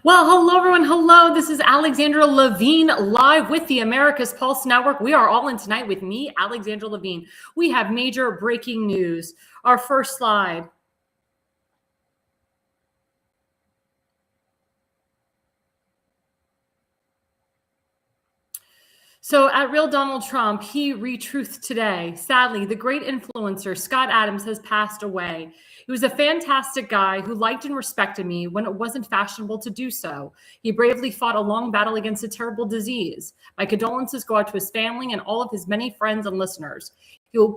Well, hello, everyone. Hello. This is Alexandra Levine live with the America's Pulse Network. We are all in tonight with me, Alexandra Levine. We have major breaking news. Our first slide. So at Real Donald Trump, he retruthed today. Sadly, the great influencer Scott Adams has passed away. He was a fantastic guy who liked and respected me when it wasn't fashionable to do so. He bravely fought a long battle against a terrible disease. My condolences go out to his family and all of his many friends and listeners.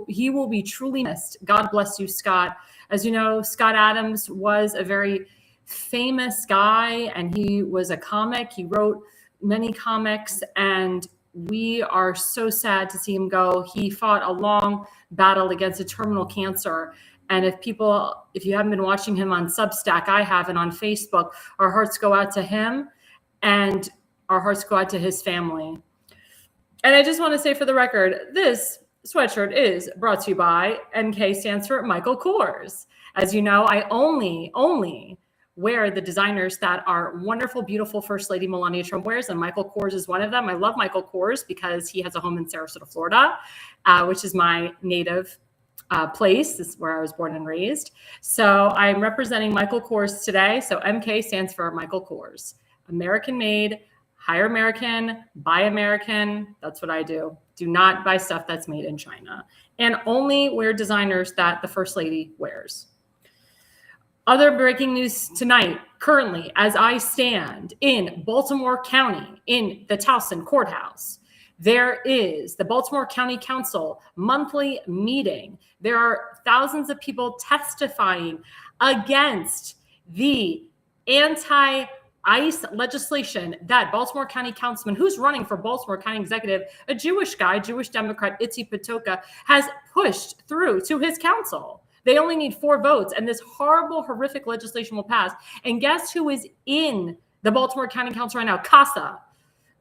He will be truly missed. God bless you, Scott. As you know, Scott Adams was a very famous guy, and he was a comic. He wrote many comics, and we are so sad to see him go. He fought a long battle against a terminal cancer. And if you haven't been watching him on Substack, I have, and on Facebook, our hearts go out to him and our hearts go out to his family. And I just want to say for the record, this sweatshirt is brought to you by MK, stands for Michael Kors. As you know, I only wear the designers that our wonderful, beautiful First Lady Melania Trump wears, and Michael Kors is one of them. I love Michael Kors because he has a home in Sarasota, Florida, which is my native place. This is where I was born and raised. So I'm representing Michael Kors today. So MK stands for Michael Kors. American made, hire American, buy American. That's what I do. Do not buy stuff that's made in China, and only wear designers that the First Lady wears. Other breaking news tonight, currently, as I stand in Baltimore County in the Towson Courthouse, there is the Baltimore County Council monthly meeting. There are thousands of people testifying against the anti-ICE legislation that Baltimore County Councilman, who's running for Baltimore County Executive, a Jewish guy, Jewish Democrat, Itzi Patoka, has pushed through to his council. They only need 4 votes, and this horrible, horrific legislation will pass. And guess who is in the Baltimore County Council right now? CASA.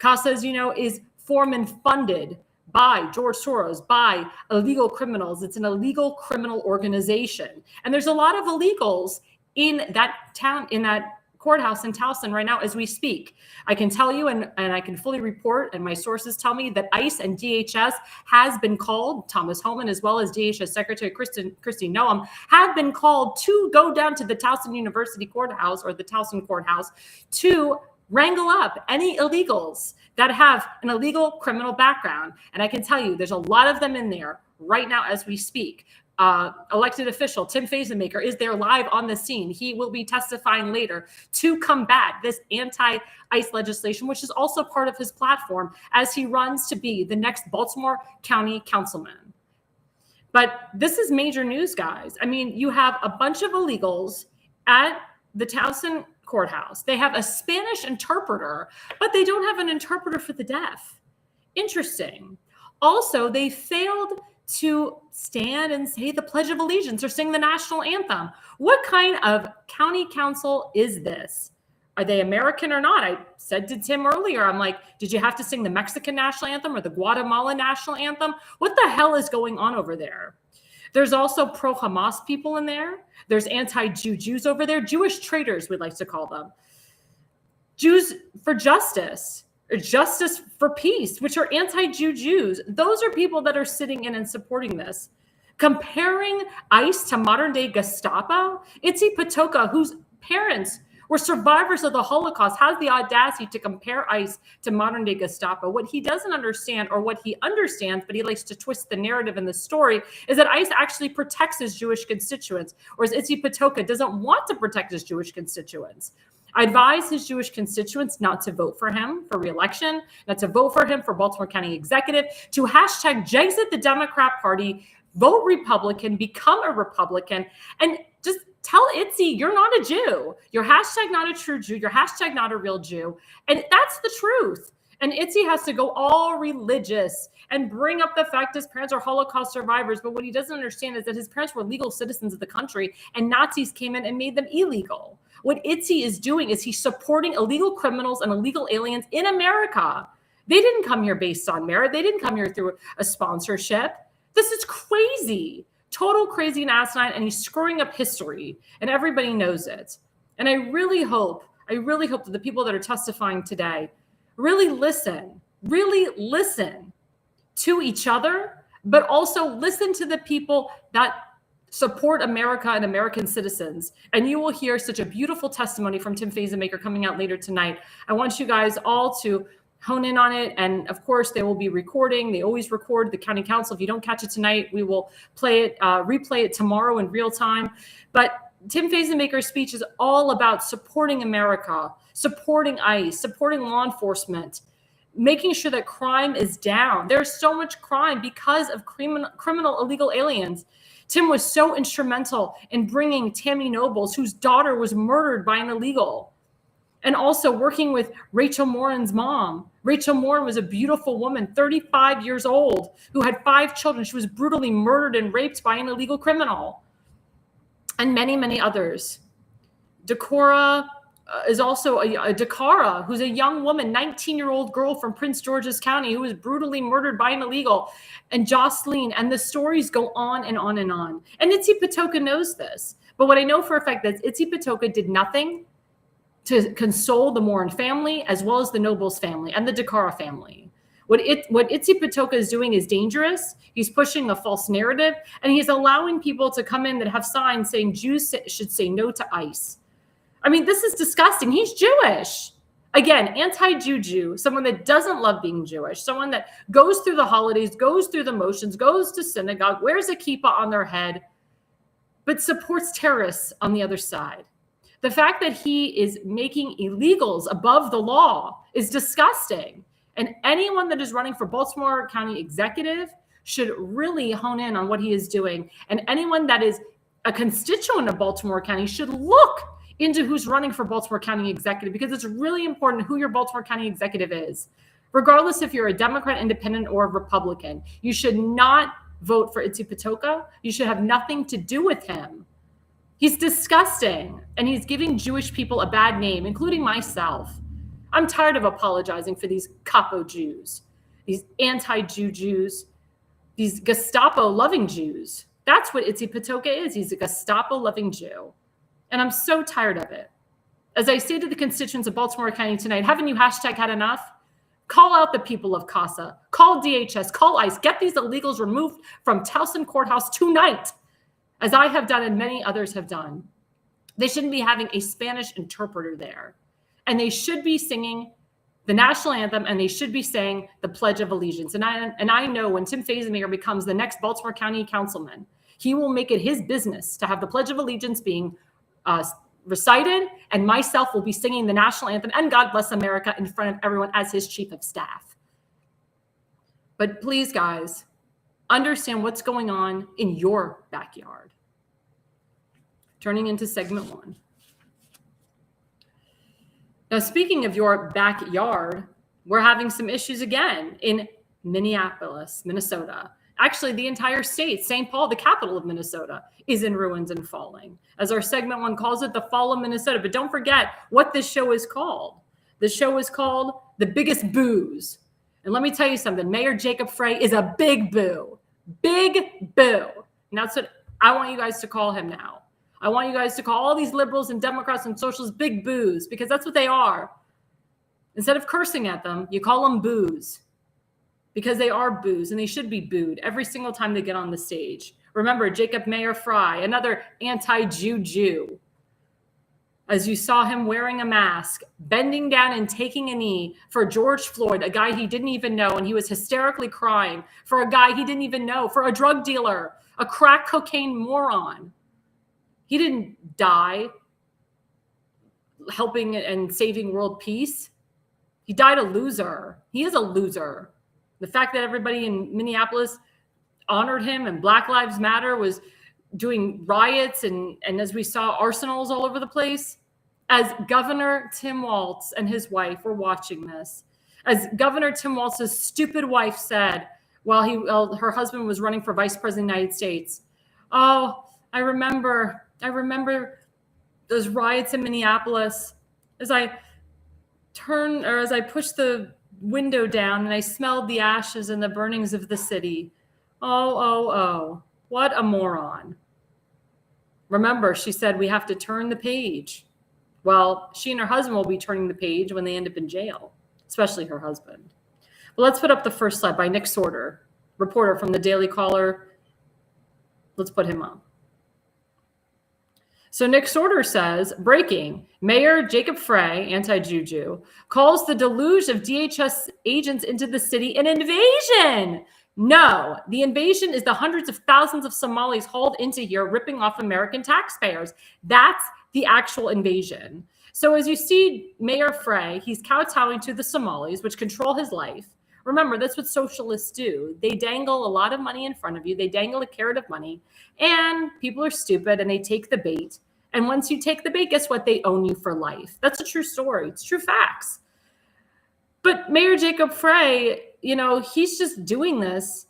CASA, as you know, is formed and funded by George Soros, by illegal criminals. It's an illegal criminal organization. And there's a lot of illegals in that town, in that courthouse in Towson right now as we speak. I can tell you, and I can fully report, and my sources tell me that ICE and DHS has been called, Thomas Homan as well as DHS Secretary Kristi Noem have been called to go down to the Towson University Courthouse, or the Towson Courthouse, to wrangle up any illegals that have an illegal criminal background. And I can tell you there's a lot of them in there right now as we speak. Elected official Tim Fazenmaker is there live on the scene. He will be testifying later to combat this anti-ICE legislation, which is also part of his platform as he runs to be the next Baltimore County councilman. But this is major news, guys. I mean, you have a bunch of illegals at the Towson Courthouse. They have a Spanish interpreter, but they don't have an interpreter for the deaf. Interesting. Also, they failed to stand and say the Pledge of Allegiance or sing the national anthem. What kind of county council is this? Are they American or not? I said to Tim earlier, I'm like, did you have to sing the Mexican national anthem or the Guatemala national anthem? What the hell is going on over there? There's also pro-Hamas people in there. There's anti-Jew Jews over there. Jewish traitors, we like to call them. Jews for justice, or justice for peace, which are anti-Jew Jews. Those are people that are sitting in and supporting this. Comparing ICE to modern day Gestapo, Itzi Patoka, whose parents were survivors of the Holocaust, has the audacity to compare ICE to modern day Gestapo. What he doesn't understand, or what he understands, but he likes to twist the narrative in the story, is that ICE actually protects his Jewish constituents, whereas Itzi Patoka doesn't want to protect his Jewish constituents. I advise his Jewish constituents not to vote for him for re-election, not to vote for him for Baltimore County Executive, to hashtag Jexit the Democrat Party, vote Republican, become a Republican, and just tell Itzy you're not a Jew. You're hashtag not a true Jew. You're hashtag not a real Jew. And that's the truth. And Itzy has to go all religious and bring up the fact his parents are Holocaust survivors. But what he doesn't understand is that his parents were legal citizens of the country and Nazis came in and made them illegal. What Itzy is doing is he's supporting illegal criminals and illegal aliens in America. They didn't come here based on merit. They didn't come here through a sponsorship. This is crazy, total crazy and asinine, and he's screwing up history, and everybody knows it. And I really hope that the people that are testifying today really listen to each other, but also listen to the people that support America and American citizens. And you will hear such a beautiful testimony from Tim Fazenmaker coming out later tonight. I want you guys all to hone in on it. And of course, they will be recording. They always record the county council. If you don't catch it tonight, we will replay it tomorrow in real time. But Tim Fazenmaker's speech is all about supporting America, supporting ICE, supporting law enforcement, making sure that crime is down. There's so much crime because of criminal illegal aliens. Tim was so instrumental in bringing Tammy Nobles, whose daughter was murdered by an illegal, and also working with Rachel Morin's mom. Rachel Morin was a beautiful woman, 35 years old, who had 5 children. She was brutally murdered and raped by an illegal criminal, and many, many others. Decorah is also a Dakara, who's a young woman, 19-year-old girl from Prince George's County, who was brutally murdered by an illegal, and Jocelyn, and the stories go on and on and on. And Itzy Patoka knows this. But what I know for a fact is Itzy Patoka did nothing to console the Morin family, as well as the Nobles family and the Dakara family. What Itzy Patoka is doing is dangerous. He's pushing a false narrative, and he's allowing people to come in that have signs saying Jews should say no to ICE. I mean, this is disgusting. He's Jewish. Again, anti-Jew, someone that doesn't love being Jewish, someone that goes through the holidays, goes through the motions, goes to synagogue, wears a kippah on their head, but supports terrorists on the other side. The fact that he is making illegals above the law is disgusting. And anyone that is running for Baltimore County Executive should really hone in on what he is doing. And anyone that is a constituent of Baltimore County should look into who's running for Baltimore County Executive, because it's really important who your Baltimore County Executive is. Regardless if you're a Democrat, Independent, or a Republican, you should not vote for Itzy Patoka. You should have nothing to do with him. He's disgusting, and he's giving Jewish people a bad name, including myself. I'm tired of apologizing for these capo Jews, these anti-Jew Jews, these Gestapo-loving Jews. That's what Itzy Patoka is. He's a Gestapo-loving Jew. And I'm so tired of it. As I say to the constituents of Baltimore County tonight, haven't you hashtag had enough? Call out the people of CASA. Call DHS. Call ICE. Get these illegals removed from Towson Courthouse tonight, as I have done and many others have done. They shouldn't be having a Spanish interpreter there. And they should be singing the national anthem, and they should be saying the Pledge of Allegiance. And I know when Tim Fazenmaker becomes the next Baltimore County councilman, he will make it his business to have the Pledge of Allegiance being recited, and myself will be singing the national anthem and God Bless America in front of everyone as his chief of staff. But please, guys, understand what's going on in your backyard. Turning into segment 1. Now, speaking of your backyard, we're having some issues again in Minneapolis, Minnesota. Actually, the entire state, St. Paul, the capital of Minnesota, is in ruins and falling. As our segment 1 calls it, the fall of Minnesota. But don't forget what this show is called. The show is called The Biggest Boos. And let me tell you something. Mayor Jacob Frey is a big boo. Big boo. And that's what I want you guys to call him now. I want you guys to call all these liberals and Democrats and socialists big boos, because that's what they are. Instead of cursing at them, you call them boos. Because they are boos, and they should be booed every single time they get on the stage. Remember, Jacob Mayor Fry, another anti-Jew Jew. As you saw him wearing a mask, bending down and taking a knee for George Floyd, a guy he didn't even know, and he was hysterically crying for a guy he didn't even know, for a drug dealer, a crack cocaine moron. He didn't die helping and saving world peace. He died a loser. He is a loser. The fact that everybody in Minneapolis honored him and Black Lives Matter was doing riots and as we saw, arsenals all over the place. As Governor Tim Walz and his wife were watching this, as Governor Tim Walz's stupid wife said while her husband was running for vice president of the United States, "Oh, I remember those riots in Minneapolis as I pushed the window down and I smelled the ashes and the burnings of the city. Oh, what a moron." Remember, she said we have to turn the page. Well, she and her husband will be turning the page when they end up in jail, especially her husband. But let's put up the first slide by Nick Sorter, reporter from the Daily Caller. Let's put him up. So Nick Sorter says, breaking, Mayor Jacob Frey, anti-Juju, calls the deluge of DHS agents into the city an invasion. No, the invasion is the hundreds of thousands of Somalis hauled into here, ripping off American taxpayers. That's the actual invasion. So as you see Mayor Frey, he's kowtowing to the Somalis, which control his life. Remember, that's what socialists do. They dangle a lot of money in front of you. They dangle a carrot of money, and people are stupid and they take the bait. And once you take the bait, guess what? They own you for life. That's a true story. It's true facts. But Mayor Jacob Frey, he's just doing this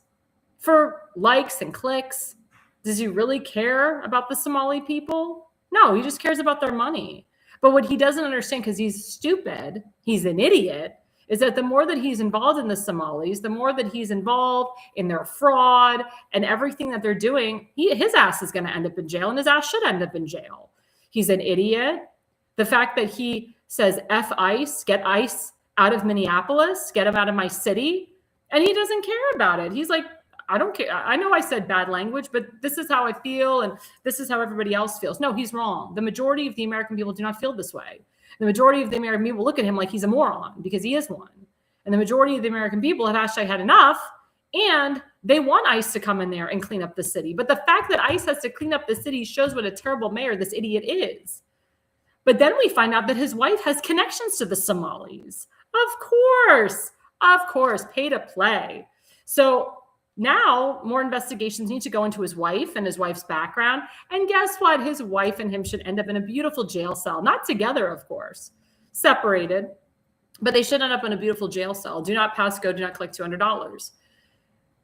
for likes and clicks. Does he really care about the Somali people? No, he just cares about their money. But what he doesn't understand, because he's stupid, he's an idiot, is that the more that he's involved in the Somalis, the more that he's involved in their fraud and everything that they're doing, his ass is going to end up in jail, and his ass should end up in jail. He's an idiot. The fact that he says, F ICE, get ICE out of Minneapolis, get him out of my city, and he doesn't care about it. He's like, I don't care. I know I said bad language, but this is how I feel, and this is how everybody else feels. No, he's wrong. The majority of the American people do not feel this way. The majority of the American people look at him like he's a moron because he is one. And the majority of the American people have hashtag had enough, and they want ICE to come in there and clean up the city. But the fact that ICE has to clean up the city shows what a terrible mayor this idiot is. But then we find out that his wife has connections to the Somalis. Of course, pay to play. So now more investigations need to go into his wife and his wife's background. And guess what? His wife and him should end up in a beautiful jail cell. Not together, of course, separated, but they should end up in a beautiful jail cell. Do not pass go, do not collect $200.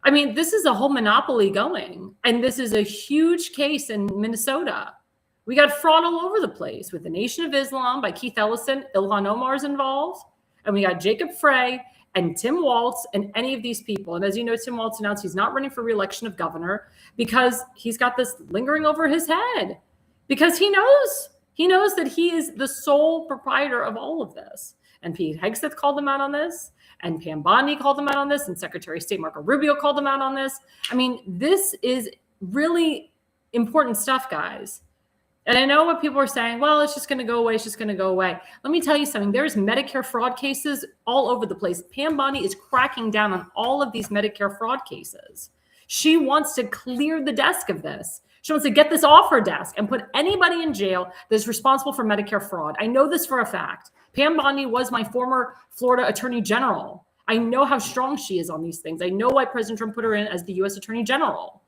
I mean, this is a whole monopoly going. And this is a huge case in Minnesota. We got fraud all over the place with the Nation of Islam by Keith Ellison. Ilhan Omar's involved. And we got Jacob Frey and Tim Walz and any of these people. And as you know, Tim Walz announced he's not running for re-election of governor because he's got this lingering over his head, because he knows that he is the sole proprietor of all of this. And Pete Hegseth called him out on this, and Pam Bondi called him out on this, and Secretary of State Marco Rubio called him out on this. I mean, this is really important stuff, guys. And I know what people are saying, well, it's just going to go away. It's just going to go away. Let me tell you something. There's Medicare fraud cases all over the place. Pam Bondi is cracking down on all of these Medicare fraud cases. She wants to clear the desk of this. She wants to get this off her desk and put anybody in jail that's responsible for Medicare fraud. I know this for a fact. Pam Bondi was my former Florida Attorney General. I know how strong she is on these things. I know why President Trump put her in as the U.S. Attorney General.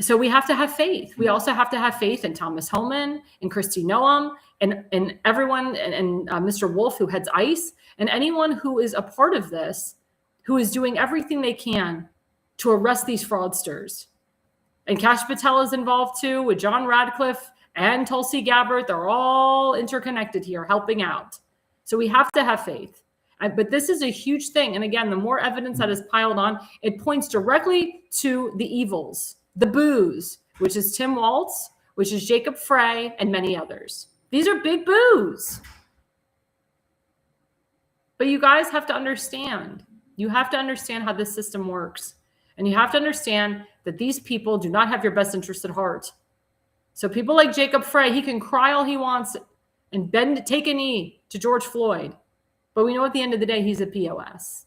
So we have to have faith. We also have to have faith in Thomas Homan and Kristi Noem and everyone and Mr. Wolf, who heads ICE, and anyone who is a part of this, who is doing everything they can to arrest these fraudsters. And Kash Patel is involved too, with John Radcliffe and Tulsi Gabbard. They're all interconnected here, helping out. So we have to have faith. But this is a huge thing. And again, the more evidence that is piled on, it points directly to the evils. The boos, which is Tim Walz, which is Jacob Frey, and many others. These are big boos. But you guys have to understand. You have to understand how this system works. And you have to understand that these people do not have your best interest at heart. So people like Jacob Frey, he can cry all he wants and take a knee to George Floyd. But we know at the end of the day, he's a POS.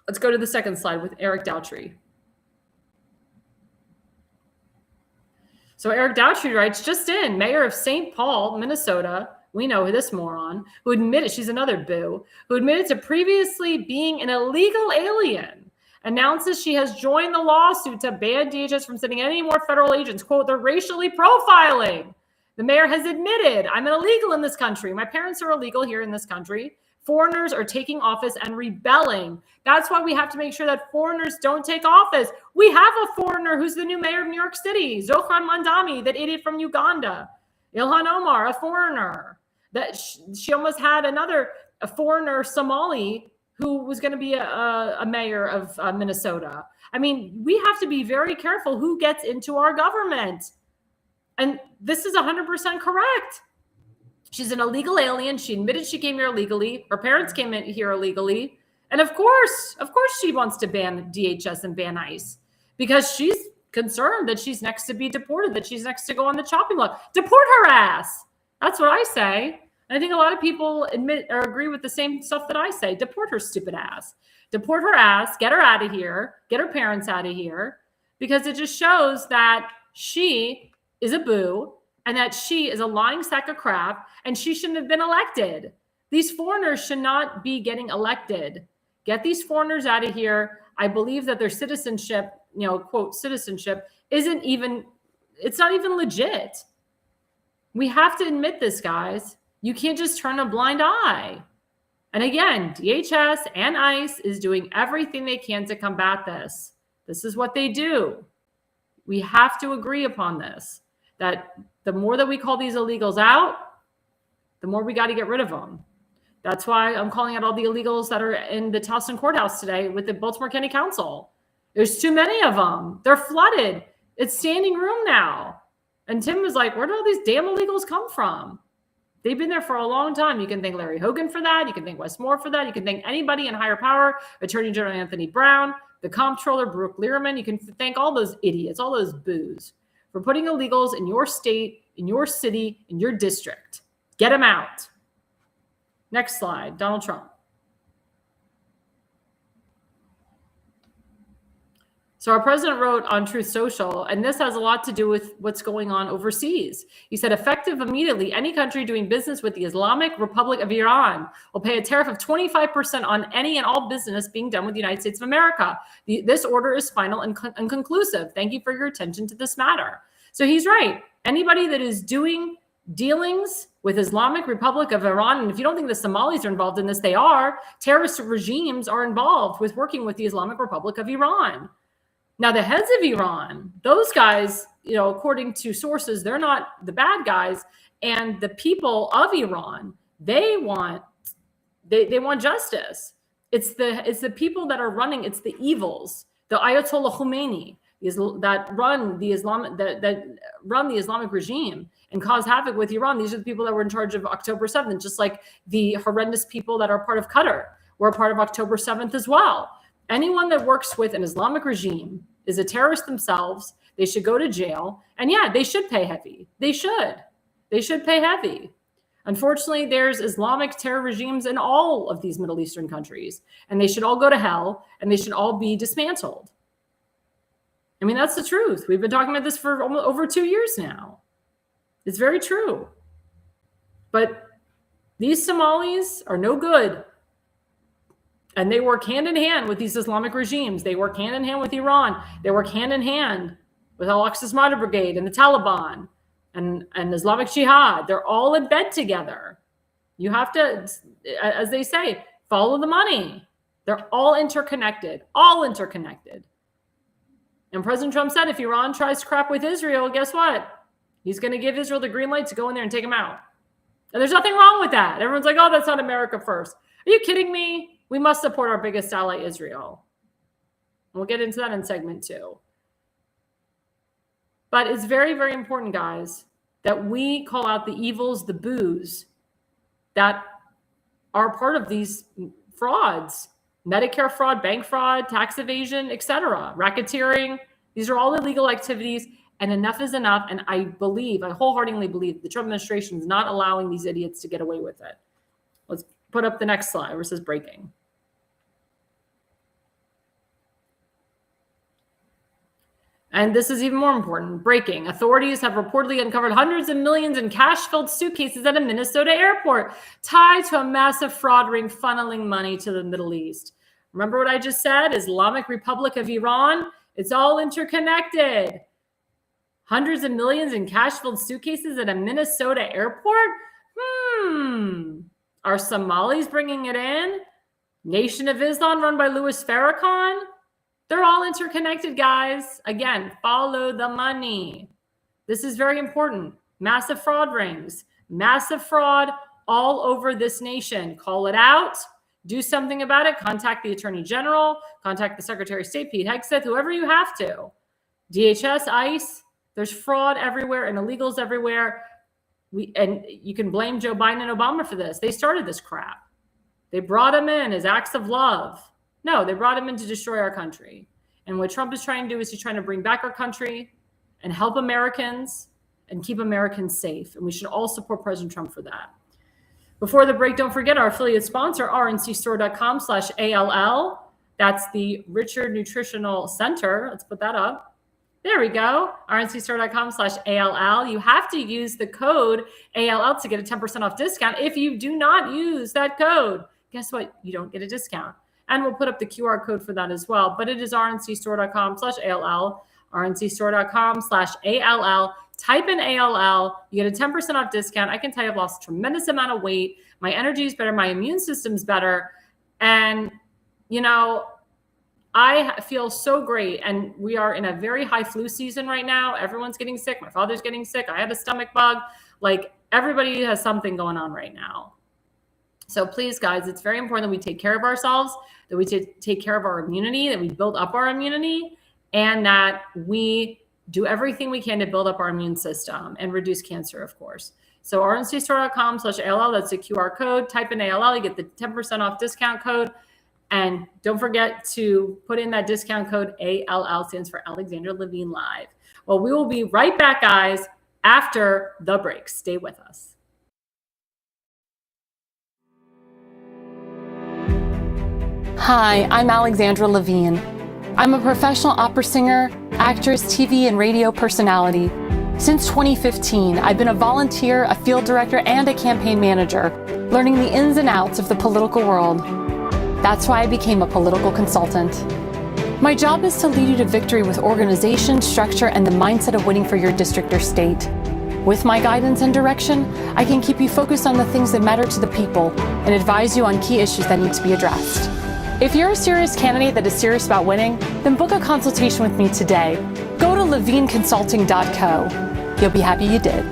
Let's go to the second slide with Eric Daughtry. So Eric Daughtry writes, just in, Mayor of St. Paul, Minnesota, We know this moron who admitted, she's another boo, who admitted to previously being an illegal alien, announces she has joined the lawsuit to ban DHS from sending any more federal agents. Quote, they're racially profiling. The mayor has admitted, I'm an illegal in this country. My parents are illegal here in this country. Foreigners are taking office and rebelling. That's why we have to make sure that foreigners don't take office. We have a foreigner who's the new mayor of New York City, Zohran Mandami, that idiot from Uganda. Ilhan Omar, a foreigner. That she almost had a foreigner Somali who was going to be a mayor of Minnesota. I mean, we have to be very careful who gets into our government. And this is 100% correct. She's an illegal alien. She admitted she came here illegally. Her parents came in here illegally. And of course she wants to ban DHS and ban ICE because she's concerned that she's next to be deported, that she's next to go on the chopping block. Deport her ass. That's what I say. And I think a lot of people admit or agree with the same stuff that I say. Deport her stupid ass. Deport her ass. Get her out of here. Get her parents out of here. Because it just shows that she is a boo and that she is a lying sack of crap and she shouldn't have been elected. These foreigners should not be getting elected. Get these foreigners out of here. I believe that their citizenship, quote, citizenship it's not even legit. We have to admit this, guys. You can't just turn a blind eye. And again, DHS and ICE is doing everything they can to combat this. This is what they do. We have to agree upon this, that the more that we call these illegals out, the more we got to get rid of them. That's why I'm calling out all the illegals that are in the Towson courthouse today with the Baltimore County Council. There's too many of them. They're flooded. It's standing room now. And Tim was like, where do all these damn illegals come from? They've been there for a long time. You can thank Larry Hogan for that. You can thank Wes Moore for that. You can thank anybody in higher power, Attorney General Anthony Brown, the comptroller, Brooke Learman. You can thank all those idiots, all those boos for putting illegals in your state, in your city, in your district. Get them out. Next slide, Donald Trump. So our president wrote on Truth Social, and this has a lot to do with what's going on overseas. He said, effective immediately, any country doing business with the Islamic Republic of Iran will pay a tariff of 25% on any and all business being done with the United States of America. This order is final and conclusive. Thank you for your attention to this matter. So he's right. Anybody that is doing dealings with Islamic Republic of Iran, and if you don't think the Somalis are involved in this, they are. Terrorist regimes are involved with working with the Islamic Republic of Iran. Now, the heads of Iran, those guys, according to sources, they're not the bad guys. And the people of Iran, they want justice. It's the people that are running. It's the evils, the Ayatollah Khomeini, that run the Islamic regime and cause havoc with Iran. These are the people that were in charge of October 7th, just like the horrendous people that are part of Qatar were part of October 7th as well. Anyone that works with an Islamic regime is a terrorist themselves. They should go to jail. And yeah, they should pay heavy. They should pay heavy. Unfortunately, there's Islamic terror regimes in all of these Middle Eastern countries, and they should all go to hell, and they should all be dismantled. I mean, that's the truth. We've been talking about this for over 2 years now. It's very true. But these Somalis are no good. And they work hand in hand with these Islamic regimes. They work hand in hand with Iran. They work hand in hand with Al-Aqsa Mahdi Brigade and the Taliban and Islamic Jihad. They're all in bed together. You have to, as they say, follow the money. They're all interconnected, And President Trump said, if Iran tries to crap with Israel, guess what? He's going to give Israel the green light to go in there and take them out. And there's nothing wrong with that. Everyone's like, oh, that's not America first. Are you kidding me? We must support our biggest ally, Israel. We'll get into that in segment 2. But it's very, very important, guys, that we call out the evils, the boos that are part of these frauds, Medicare fraud, bank fraud, tax evasion, etc., racketeering. These are all illegal activities, and enough is enough. And I wholeheartedly believe the Trump administration is not allowing these idiots to get away with it. Let's put up the next slide where it says breaking. And this is even more important. Breaking. Authorities have reportedly uncovered hundreds of millions in cash-filled suitcases at a Minnesota airport tied to a massive fraud ring funneling money to the Middle East. Remember what I just said? Islamic Republic of Iran? It's all interconnected. Hundreds of millions in cash-filled suitcases at a Minnesota airport? Are Somalis bringing it in? Nation of Islam run by Louis Farrakhan? They're all interconnected, guys. Again, follow the money. This is very important. Massive fraud rings, massive fraud all over this nation. Call it out. Do something about it. Contact the Attorney General. Contact the Secretary of State, Pete Hegseth, whoever you have to. DHS, ICE. There's fraud everywhere and illegals everywhere. And you can blame Joe Biden and Obama for this. They started this crap. They brought him in as acts of love. No, they brought him in to destroy our country. And what Trump is trying to do is he's trying to bring back our country and help Americans and keep Americans safe. And we should all support President Trump for that. Before the break, don't forget our affiliate sponsor, rncstore.com/ALL. That's the Richard Nutritional Center. Let's put that up. There we go. rncstore.com/ALL. You have to use the code ALL to get a 10% off discount. If you do not use that code, guess what? You don't get a discount. And we'll put up the QR code for that as well. But it is rncstore.com/ALL, rncstore.com/ALL. Type in ALL. You get a 10% off discount. I can tell you I've lost a tremendous amount of weight. My energy is better. My immune system's better. And, you know, I feel so great. And we are in a very high flu season right now. Everyone's getting sick. My father's getting sick. I had a stomach bug. Like, everybody has something going on right now. So please, guys, it's very important that we take care of ourselves, that we take care of our immunity, that we build up our immunity, and that we do everything we can to build up our immune system and reduce cancer, of course. So rncstore.com/ALL, that's the QR code. Type in ALL, you get the 10% off discount code. And don't forget to put in that discount code ALL, stands for Alexandra Levine Live. Well, we will be right back, guys, after the break. Stay with us. Hi, I'm Alexandra Levine. I'm a professional opera singer, actress, TV, and radio personality. Since 2015, I've been a volunteer, a field director, and a campaign manager, learning the ins and outs of the political world. That's why I became a political consultant. My job is to lead you to victory with organization, structure, and the mindset of winning for your district or state. With my guidance and direction, I can keep you focused on the things that matter to the people and advise you on key issues that need to be addressed. If you're a serious candidate that is serious about winning, then book a consultation with me today. Go to levineconsulting.co. You'll be happy you did.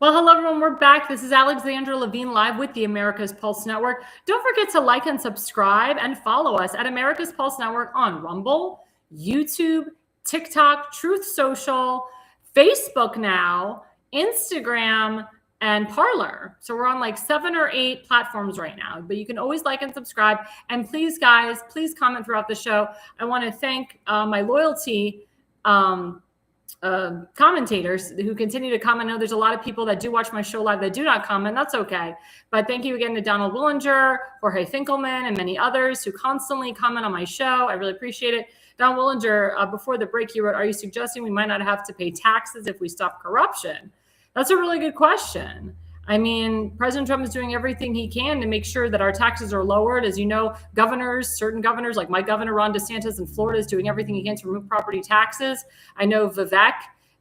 Well, hello, everyone. We're back. This is Alexandra Levine live with the America's Pulse Network. Don't forget to like and subscribe and follow us at America's Pulse Network on Rumble, YouTube, TikTok, Truth Social, Facebook now, Instagram, and Parler. So we're on like 7 or 8 platforms right now, but you can always like and subscribe. And please, guys, please comment throughout the show. I want to thank my loyalty commentators who continue to comment. I know there's a lot of people that do watch my show live that do not comment. That's okay. But thank you again to Donald Willinger, Jorge Finkelman, and many others who constantly comment on my show. I really appreciate it. Don Willinger, before the break, he wrote, are you suggesting we might not have to pay taxes if we stop corruption? That's a really good question. I mean, President Trump is doing everything he can to make sure that our taxes are lowered. As you know, certain governors, like my governor, Ron DeSantis in Florida, is doing everything he can to remove property taxes. I know Vivek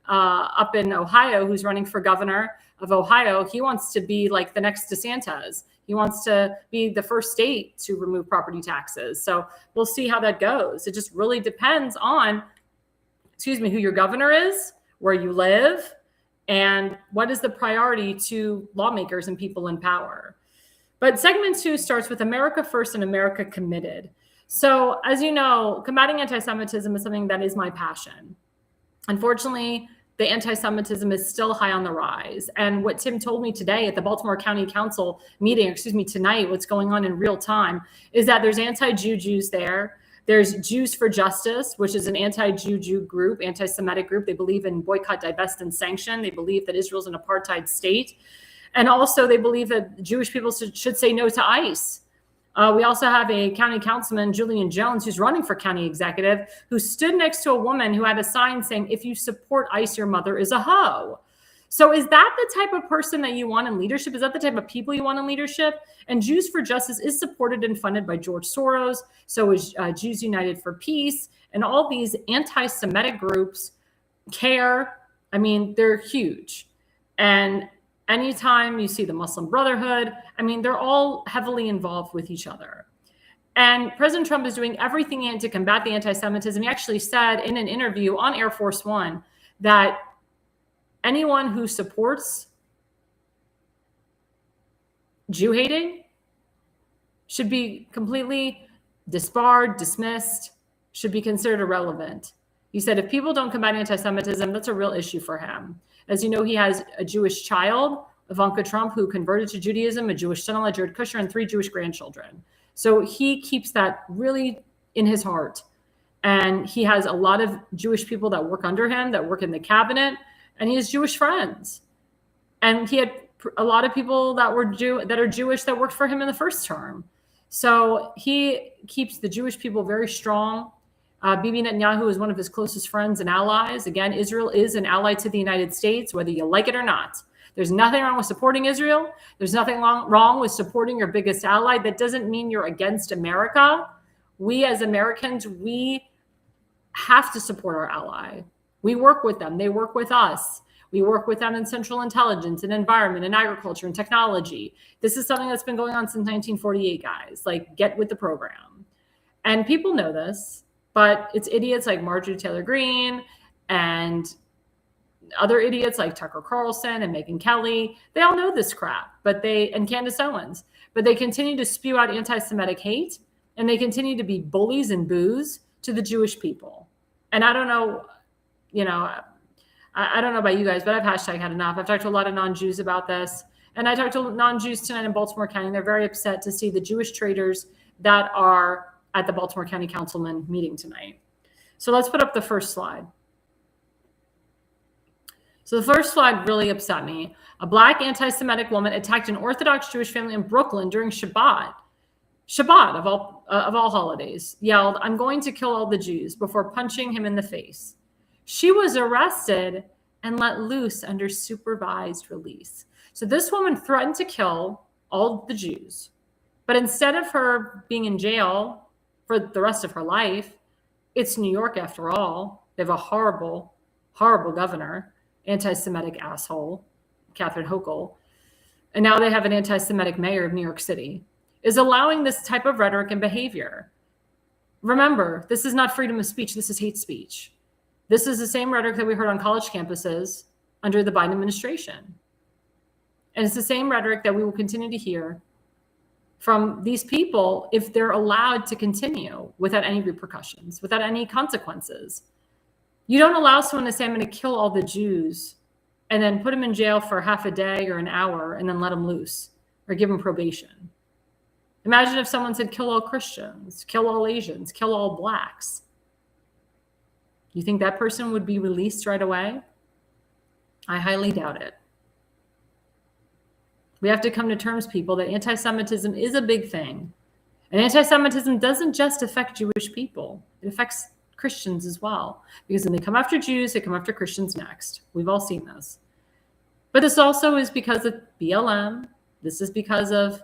up in Ohio, who's running for governor of Ohio, he wants to be like the next DeSantis. He wants to be the first state to remove property taxes. So we'll see how that goes. It just really depends on, who your governor is, where you live, and what is the priority to lawmakers and people in power. But segment 2 starts with America First and America Committed. So as you know, combating anti-Semitism is something that is my passion. Unfortunately, the anti-Semitism is still high on the rise. And what Tim told me today at the Baltimore County Council meeting, tonight, what's going on in real time, is that there's anti-Jew Jews there. There's Jews for Justice, which is an anti-Jew group, anti-Semitic group. They believe in boycott, divest, and sanction. They believe that Israel's an apartheid state. And also they believe that Jewish people should say no to ICE. We also have a county councilman, Julian Jones, who's running for county executive, who stood next to a woman who had a sign saying, "If you support ICE, your mother is a hoe." So is that the type of person that you want in leadership? Is that the type of people you want in leadership? And Jews for Justice is supported and funded by George Soros. So is Jews United for Peace. And all these anti-Semitic groups care. I mean, they're huge. And anytime you see the Muslim Brotherhood, I mean, they're all heavily involved with each other. And President Trump is doing everything he can to combat the anti-Semitism. He actually said in an interview on Air Force One that anyone who supports Jew hating should be completely disbarred, dismissed, should be considered irrelevant. He said if people don't combat anti-Semitism, that's a real issue for him. As you know, he has a Jewish child, Ivanka Trump, who converted to Judaism, a Jewish son-in-law, Jared Kushner, and 3 Jewish grandchildren. So he keeps that really in his heart. And he has a lot of Jewish people that work under him, that work in the cabinet, and he has Jewish friends. And he had a lot of people that are Jewish that worked for him in the first term. So he keeps the Jewish people very strong. Bibi Netanyahu is one of his closest friends and allies. Again, Israel is an ally to the United States, whether you like it or not. There's nothing wrong with supporting Israel. There's nothing wrong with supporting your biggest ally. That doesn't mean you're against America. We as Americans, we have to support our ally. We work with them. They work with us. We work with them in central intelligence and environment and agriculture and technology. This is something that's been going on since 1948, guys. Like, get with the program. And people know this, but it's idiots like Marjorie Taylor Greene and other idiots like Tucker Carlson and Megyn Kelly. They all know this crap, and Candace Owens, but they continue to spew out anti-Semitic hate, and they continue to be bullies and boos to the Jewish people. And I don't know, I don't know about you guys, but I've hashtag had enough. I've talked to a lot of non-Jews about this. And I talked to non-Jews tonight in Baltimore County. And they're very upset to see the Jewish traders that are at the Baltimore County Councilman meeting tonight. So let's put up the first slide. So the first slide really upset me. A Black anti-Semitic woman attacked an Orthodox Jewish family in Brooklyn during Shabbat of all holidays, yelled, "I'm going to kill all the Jews," before punching him in the face. She was arrested and let loose under supervised release. So this woman threatened to kill all the Jews. But instead of her being in jail for the rest of her life, it's New York after all. They have a horrible, horrible governor, anti-Semitic asshole, Catherine Hochul. And now they have an anti-Semitic mayor of New York City, is allowing this type of rhetoric and behavior. Remember, this is not freedom of speech. This is hate speech. This is the same rhetoric that we heard on college campuses under the Biden administration. And it's the same rhetoric that we will continue to hear from these people if they're allowed to continue without any repercussions, without any consequences. You don't allow someone to say, "I'm going to kill all the Jews," and then put them in jail for half a day or an hour and then let them loose or give them probation. Imagine if someone said, "Kill all Christians, kill all Asians, kill all Blacks." You think that person would be released right away? I highly doubt it. We have to come to terms, people, that anti-Semitism is a big thing. And anti-Semitism doesn't just affect Jewish people. It affects Christians as well. Because when they come after Jews, they come after Christians next. We've all seen this. But this also is because of BLM. This is because of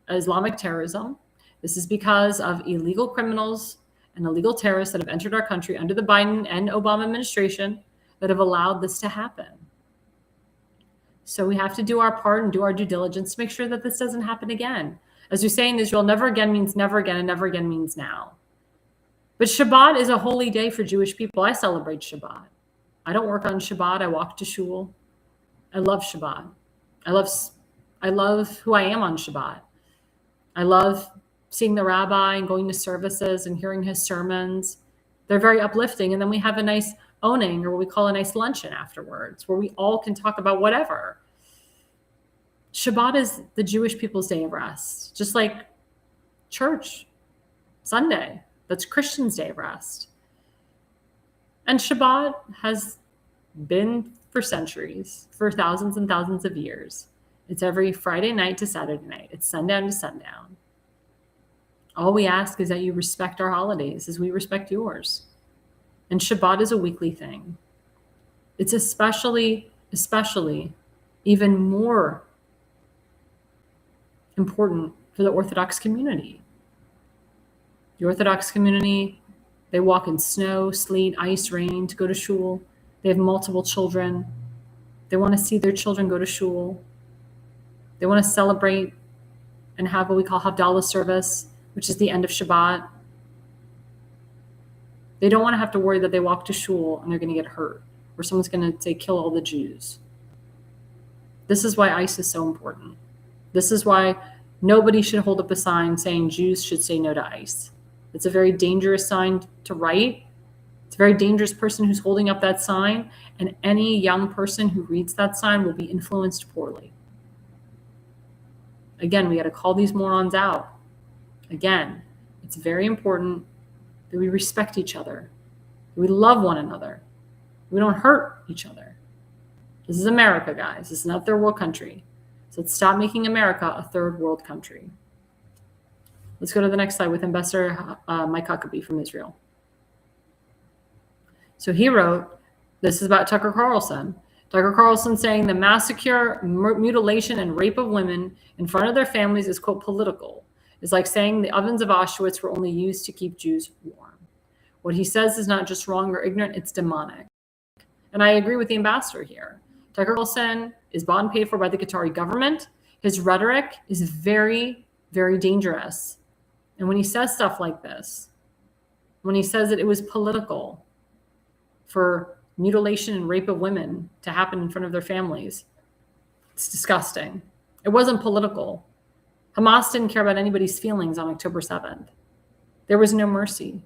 Islamic terrorism. This is because of illegal criminals and illegal terrorists that have entered our country under the Biden and Obama administration that have allowed this to happen. So we have to do our part and do our due diligence to make sure that this doesn't happen again. As we say in Israel, never again means never again, and never again means now. But Shabbat is a holy day for Jewish people. I celebrate Shabbat. I don't work on Shabbat. I walk to shul. I love Shabbat. I love who I am on Shabbat. I love seeing the rabbi and going to services and hearing his sermons. They're very uplifting. And then we have a nice owning, or what we call a nice luncheon afterwards, where we all can talk about whatever. Shabbat is the Jewish people's day of rest, just like church, Sunday, That's Christians' day of rest. And Shabbat has been for centuries, for thousands and thousands of years. It's every Friday night to Saturday night. It's sundown to sundown. All we ask is that you respect our holidays as we respect yours. And Shabbat is a weekly thing. It's especially even more important for the Orthodox community. The Orthodox community, they walk in snow, sleet, ice, rain to go to shul. They have multiple children. They want to see their children go to shul. They want to celebrate and have what we call Havdalah service, which is the end of Shabbat. They don't want to have to worry that they walk to shul and they're going to get hurt, or someone's going to say, kill all the Jews. This is why ice is so important. This is why nobody should hold up a sign saying Jews should say no to ice. It's a very dangerous sign to write. It's a very dangerous person who's holding up that sign, and any young person who reads that sign will be influenced poorly. Again, we got to call these morons out. Again, it's very important that we respect each other, that we love one another, we don't hurt each other. This is America, guys. This is not a third world country. So let's stop making America a third world country. Let's go to the next slide with Ambassador Mike Huckabee from Israel. So he wrote, this is about Tucker Carlson. Tucker Carlson saying the massacre, mutilation, and rape of women in front of their families is, quote, political. It's like saying the ovens of Auschwitz were only used to keep Jews warm. What he says is not just wrong or ignorant, it's demonic. And I agree with the ambassador here. Tucker Carlson is bought and paid for by the Qatari government. His rhetoric is very, very dangerous. And when he says stuff like this, when he says that it was political for mutilation and rape of women to happen in front of their families, it's disgusting. It wasn't political. Hamas didn't care about anybody's feelings on October 7th. There was no mercy.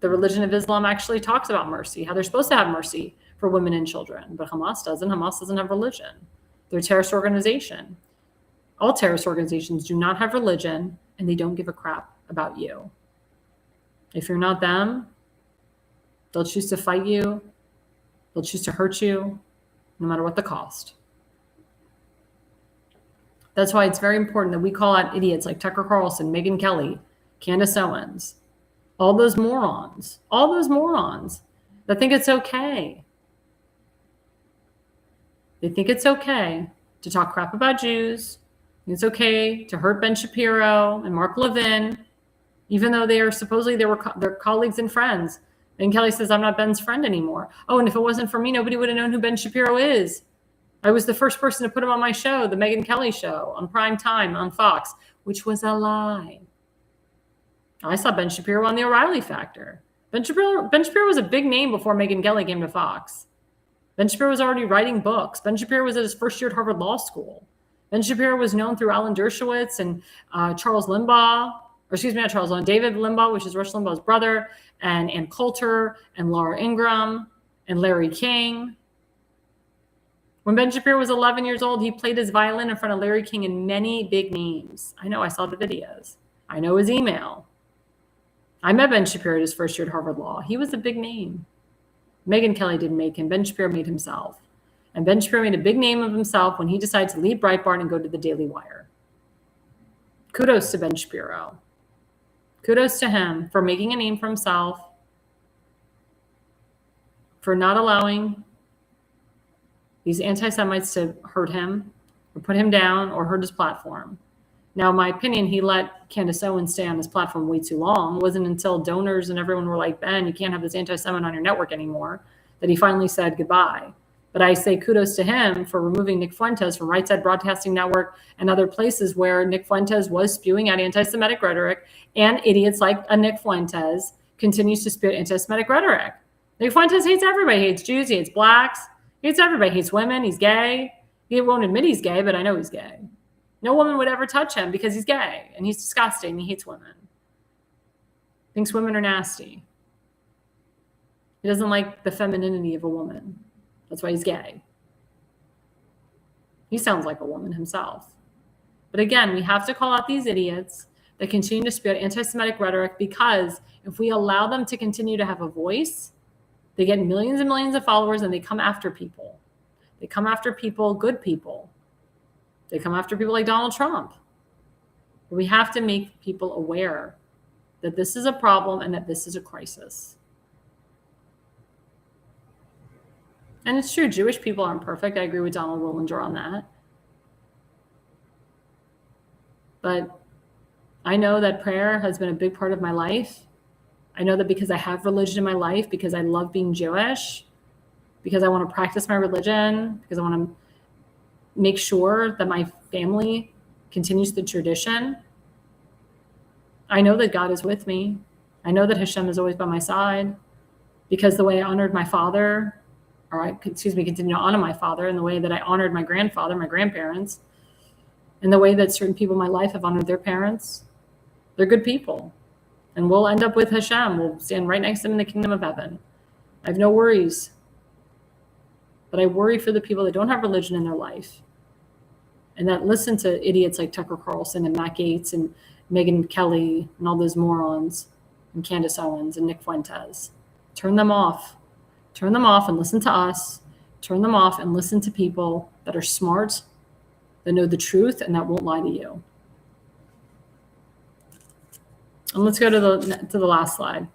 The religion of Islam actually talks about mercy, how they're supposed to have mercy for women and children, but Hamas doesn't. Hamas doesn't have religion. They're a terrorist organization. All terrorist organizations do not have religion, and they don't give a crap about you. If you're not them, they'll choose to fight you. They'll choose to hurt you, no matter what the cost. That's why it's very important that we call out idiots like Tucker Carlson, Megyn Kelly, Candace Owens, all those morons that think it's okay. They think it's okay to talk crap about Jews. It's okay to hurt Ben Shapiro and Mark Levin, even though they are supposedly their colleagues and friends. And Kelly says, I'm not Ben's friend anymore. Oh, and if it wasn't for me, nobody would have known who Ben Shapiro is. I was the first person to put him on my show, the Megyn Kelly show, on prime time on Fox, which was a lie. I saw Ben Shapiro on the O'Reilly Factor. Ben Shapiro was a big name before Megyn Kelly came to Fox. Ben Shapiro was already writing books. Ben Shapiro was at his first year at Harvard Law School. Ben Shapiro was known through Alan Dershowitz and Charles Limbaugh, or excuse me, not Charles Limbaugh, David Limbaugh, which is Rush Limbaugh's brother, and Ann Coulter, and Laura Ingraham, and Larry King. When Ben Shapiro was 11 years old, he played his violin in front of Larry King and many big names. I know, I saw the videos. I know his email. I met Ben Shapiro at his first year at Harvard Law. He was a big name. Megyn Kelly didn't make him. Ben Shapiro made himself. And Ben Shapiro made a big name of himself when he decided to leave Breitbart and go to the Daily Wire. Kudos to Ben Shapiro. Kudos to him for making a name for himself, for not allowing these anti-Semites to hurt him or put him down or hurt his platform. Now, in my opinion, he let Candace Owens stay on his platform way too long. It wasn't until donors and everyone were like, Ben, you can't have this anti-Semite on your network anymore, that he finally said goodbye. But I say kudos to him for removing Nick Fuentes from Right Side Broadcasting Network and other places where Nick Fuentes was spewing out anti-Semitic rhetoric, and idiots like a Nick Fuentes continues to spew anti-Semitic rhetoric. Nick Fuentes hates everybody. He hates Jews. He hates blacks. He hates everybody. He hates women. He's gay. He won't admit he's gay, but I know he's gay. No woman would ever touch him because he's gay and he's disgusting. He hates women. Thinks women are nasty. He doesn't like the femininity of a woman. That's why he's gay. He sounds like a woman himself. But again, we have to call out these idiots. that continue to spew anti-Semitic rhetoric, because if we allow them to continue to have a voice, they get millions and millions of followers and they come after people. They come after people, good people. They come after people like Donald Trump. We have to make people aware that this is a problem and that this is a crisis. And it's true, Jewish people aren't perfect. I agree with Donald Rollinger on that. But I know that prayer has been a big part of my life. I know that because I have religion in my life, because I love being Jewish, because I want to practice my religion, because I want to make sure that my family continues the tradition. I know that God is with me. I know that Hashem is always by my side, because the way I honored my father, continue to honor my father, and the way that I honored my grandfather, my grandparents, and the way that certain people in my life have honored their parents, they're good people. And we'll end up with Hashem. We'll stand right next to him in the kingdom of heaven. I have no worries. But I worry for the people that don't have religion in their life and that listen to idiots like Tucker Carlson and Matt Gaetz and Megyn Kelly and all those morons and Candace Owens and Nick Fuentes. Turn them off. Turn them off and listen to us. Turn them off and listen to people that are smart, that know the truth, and that won't lie to you. And let's go to the last slide.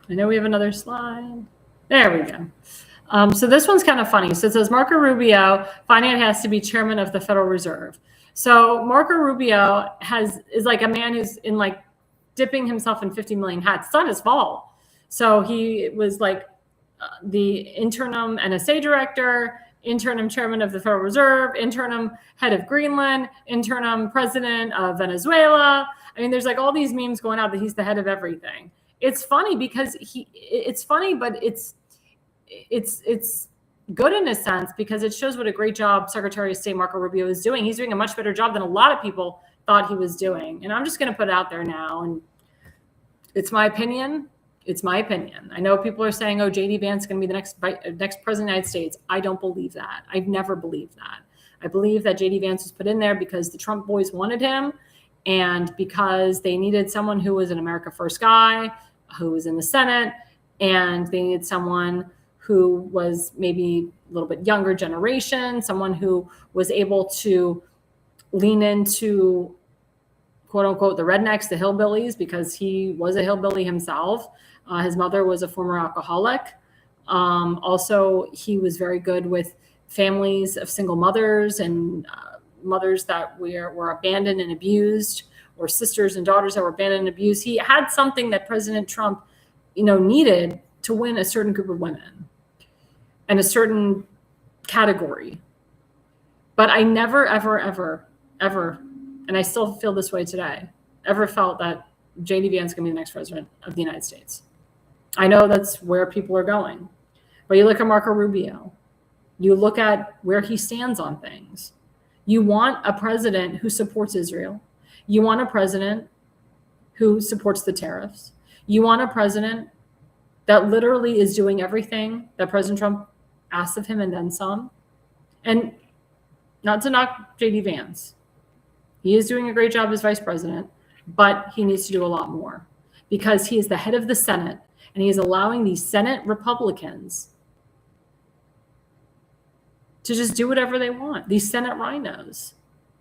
I know we have another slide. There we go. So this one's kind of funny. So it says Marco Rubio finding it has to be chairman of the Federal Reserve. So Marco Rubio is like a man who's in like dipping himself in 50 million hats. It's not his fault. So he was like the interim NSA director, interim chairman of the Federal Reserve, interim head of Greenland, interim president of Venezuela. I mean, there's like all these memes going out that he's the head of everything. It's funny because it's funny, but it's good in a sense because it shows what a great job Secretary of State Marco Rubio is doing. He's doing a much better job than a lot of people thought he was doing. And I'm just going to put it out there now. And it's my opinion. It's my opinion. I know people are saying, oh, J.D. Vance is going to be the next president of the United States. I don't believe that. I've never believed that. I believe that J.D. Vance was put in there because the Trump boys wanted him and because they needed someone who was an America First guy, who was in the Senate, and they needed someone who was maybe a little bit younger generation, someone who was able to lean into, quote unquote, the rednecks, the hillbillies, because he was a hillbilly himself. His mother was a former alcoholic. Also, he was very good with families of single mothers and mothers that were abandoned and abused, or sisters and daughters that were abandoned and abused. He had something that President Trump, needed to win a certain group of women and a certain category. But I never, ever, ever, ever, and I still feel this way today, ever felt that J.D. Vance is going to be the next president of the United States. I know that's where people are going. But you look at Marco Rubio. You look at where he stands on things. You want a president who supports Israel. You want a president who supports the tariffs. You want a president that literally is doing everything that President Trump asked of him and then some. And not to knock J.D. Vance. He is doing a great job as vice president, but he needs to do a lot more because he is the head of the Senate and he is allowing these Senate Republicans to just do whatever they want. These Senate rhinos.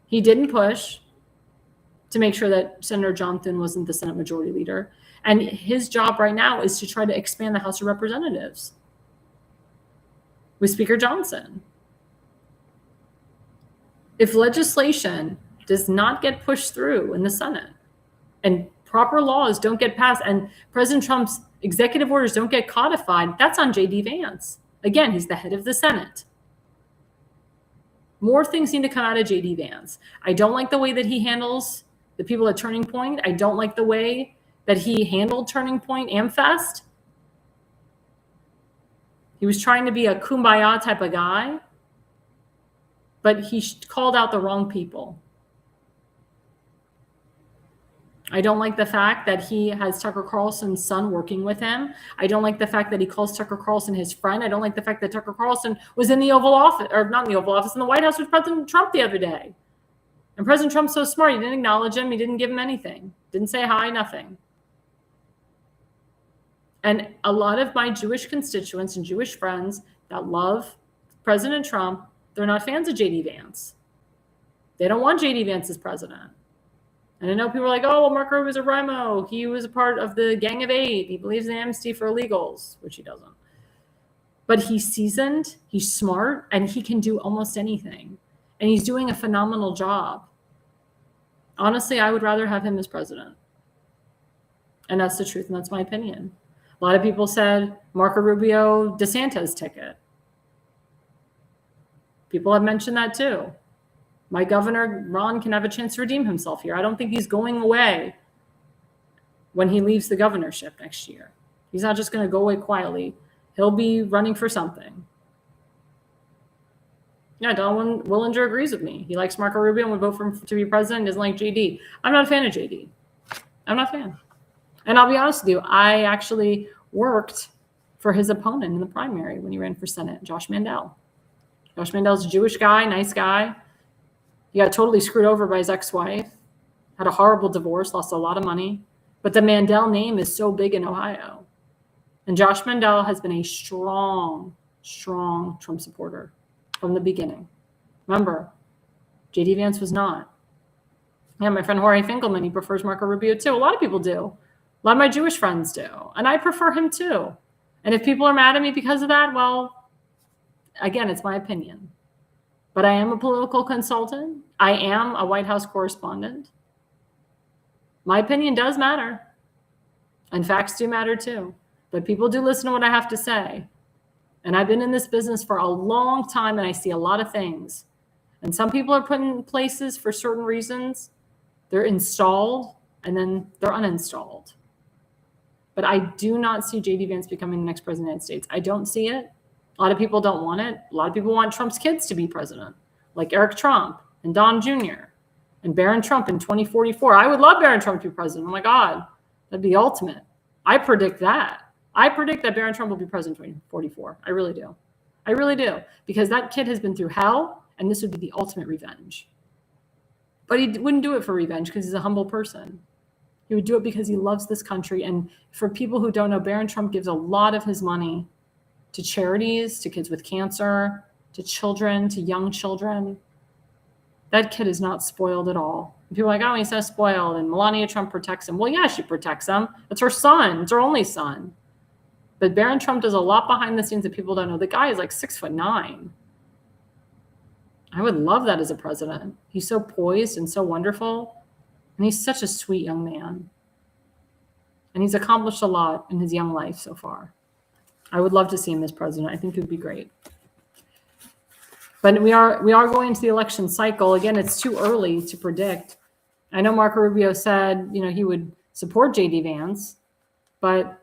He didn't push to make sure that Senator John Thune wasn't the Senate Majority Leader. And his job right now is to try to expand the House of Representatives with Speaker Johnson. If legislation does not get pushed through in the Senate and proper laws don't get passed and President Trump's executive orders don't get codified, that's on J.D. Vance. Again, he's the head of the Senate. More things need to come out of J.D. Vance. I don't like the way that he handles the people at Turning Point. I don't like the way that he handled Turning Point AmFest. He was trying to be a kumbaya type of guy, but he called out the wrong people. I don't like the fact that he has Tucker Carlson's son working with him. I don't like the fact that he calls Tucker Carlson his friend. I don't like the fact that Tucker Carlson was in the Oval Office, or not in the Oval Office, in the White House with President Trump the other day. And President Trump's so smart. He didn't acknowledge him. He didn't give him anything. Didn't say hi, nothing. And a lot of my Jewish constituents and Jewish friends that love President Trump, they're not fans of J.D. Vance. They don't want J.D. Vance as president. And I know people are like, oh, well, Marco Rubio's a Rimo. He was a part of the Gang of Eight. He believes in amnesty for illegals, which he doesn't. But he's seasoned, he's smart, and he can do almost anything. And he's doing a phenomenal job. Honestly, I would rather have him as president. And that's the truth, and that's my opinion. A lot of people said Marco Rubio, DeSantis ticket. People have mentioned that too. My governor, Ron, can have a chance to redeem himself here. I don't think he's going away when he leaves the governorship next year. He's not just going to go away quietly. He'll be running for something. Yeah, Don Willinger agrees with me. He likes Marco Rubio and would vote for him to be president. Doesn't like JD. I'm not a fan of JD. I'm not a fan. And I'll be honest with you, I actually worked for his opponent in the primary when he ran for Senate, Josh Mandel. Josh Mandel's a Jewish guy, nice guy. He got totally screwed over by his ex-wife, had a horrible divorce, lost a lot of money. But the Mandel name is so big in Ohio. And Josh Mandel has been a strong, strong Trump supporter from the beginning. Remember, J.D. Vance was not. Yeah, my friend Jorge Finkelman, he prefers Marco Rubio too. A lot of people do. A lot of my Jewish friends do. And I prefer him too. And if people are mad at me because of that, well, again, it's my opinion. But I am a political consultant. I am a White House correspondent. My opinion does matter. And facts do matter too. But people do listen to what I have to say. And I've been in this business for a long time and I see a lot of things. And some people are put in places for certain reasons. They're installed and then they're uninstalled. But I do not see J.D. Vance becoming the next president of the United States. I don't see it. A lot of people don't want it. A lot of people want Trump's kids to be president, like Eric Trump and Don Jr. and Barron Trump in 2044. I would love Barron Trump to be president. Oh my God, that'd be ultimate. I predict that. I predict that Barron Trump will be president in 2044. I really do. I really do. Because that kid has been through hell, and this would be the ultimate revenge. But he wouldn't do it for revenge because he's a humble person. He would do it because he loves this country. And for people who don't know, Barron Trump gives a lot of his money to charities, to kids with cancer, to children, to young children. That kid is not spoiled at all. And people are like, oh, he's so spoiled, and Melania Trump protects him. Well, yeah, she protects him. It's her son. It's her only son. But Barron Trump does a lot behind the scenes that people don't know. The guy is like 6'9". I would love that as a president. He's so poised and so wonderful. And he's such a sweet young man. And he's accomplished a lot in his young life so far. I would love to see him as president. I think it would be great. But we are going into the election cycle. Again, it's too early to predict. I know Marco Rubio said, he would support J.D. Vance, but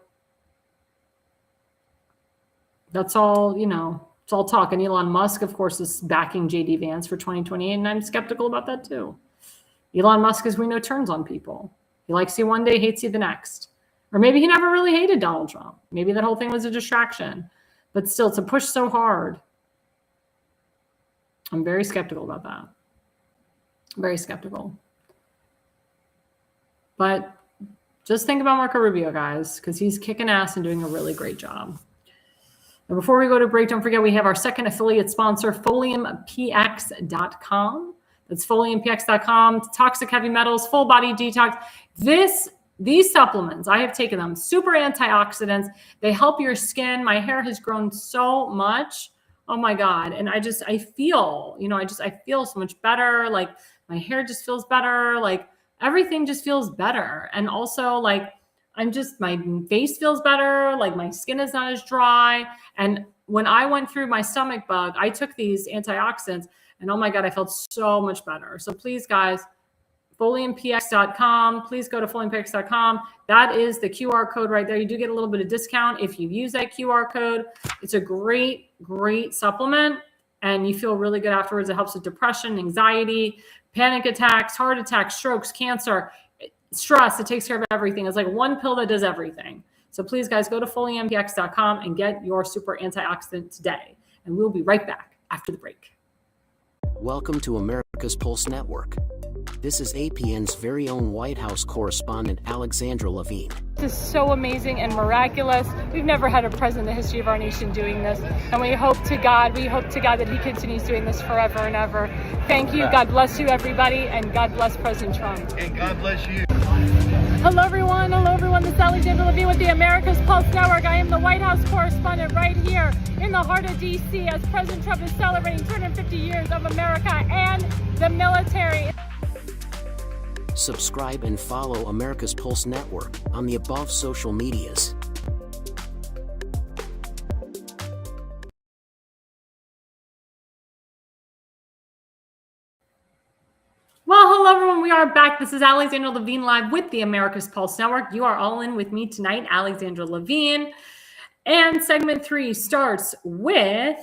that's all, it's all talk. And Elon Musk, of course, is backing J.D. Vance for 2028, and I'm skeptical about that too. Elon Musk, as we know, turns on people. He likes you one day, hates you the next. Or maybe he never really hated Donald Trump. Maybe that whole thing was a distraction. But still, to push so hard, I'm very skeptical about that. Very skeptical. But just think about Marco Rubio, guys, because he's kicking ass and doing a really great job. And before we go to break, don't forget we have our second affiliate sponsor, FoliumPX.com. That's FoliumPX.com. Toxic heavy metals, full body detox. These supplements, I have taken them, super antioxidants. They help your skin. My hair has grown so much. Oh my God. And I feel, I feel so much better. Like my hair just feels better. Like everything just feels better. And also like, my face feels better. Like my skin is not as dry. And when I went through my stomach bug, I took these antioxidants and oh my God, I felt so much better. So please guys, FoliumPX.com. Please go to FoliumPX.com. That is the QR code right there. You do get a little bit of discount if you use that QR code. It's a great, great supplement, and you feel really good afterwards. It helps with depression, anxiety, panic attacks, heart attacks, strokes, cancer. stress. It takes care of everything. It's like one pill that does everything. So please, guys, go to fullympx.com and get your super antioxidant today. And we'll be right back after the break. Welcome to America's Pulse Network. This is APN's very own White House correspondent, Alexandra Levine. This is so amazing and miraculous. We've never had a president in the history of our nation doing this. And we hope to God that he continues doing this forever and ever. Thank you. God bless you, everybody. And God bless President Trump. And God bless you. Hello, everyone. This is Alexandra Levine with the America's Pulse Network. I am the White House correspondent right here in the heart of D.C. as President Trump is celebrating 250 years of America and the military. Subscribe and follow America's Pulse Network on the above social medias. Well, hello, everyone. We are back. This is Alexandra Levine live with the America's Pulse Network. You are all in with me tonight, Alexandra Levine. And segment 3 starts with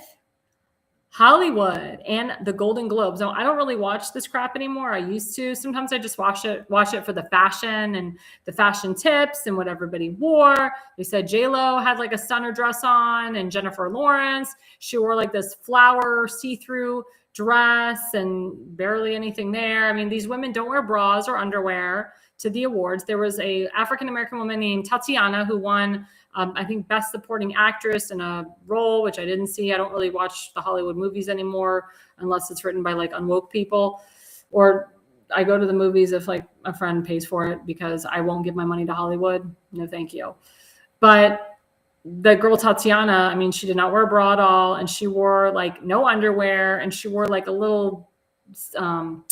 Hollywood and the Golden Globes. Now, I don't really watch this crap anymore. I used to. Sometimes I just watch it for the fashion and the fashion tips and what everybody wore. They said J.Lo had like a stunner dress on, and Jennifer Lawrence, she wore like this flower see-through dress and barely anything there. I mean, these women don't wear bras or underwear to the awards. There was a African-American woman named Tatiana who won, I think, Best Supporting Actress in a role, which I didn't see. I don't really watch the Hollywood movies anymore unless it's written by like unwoke people, or I go to the movies if like a friend pays for it, because I won't give my money to Hollywood. No, thank you. But the girl Tatiana, I mean, she did not wear a bra at all, and she wore like no underwear, and she wore like a little, what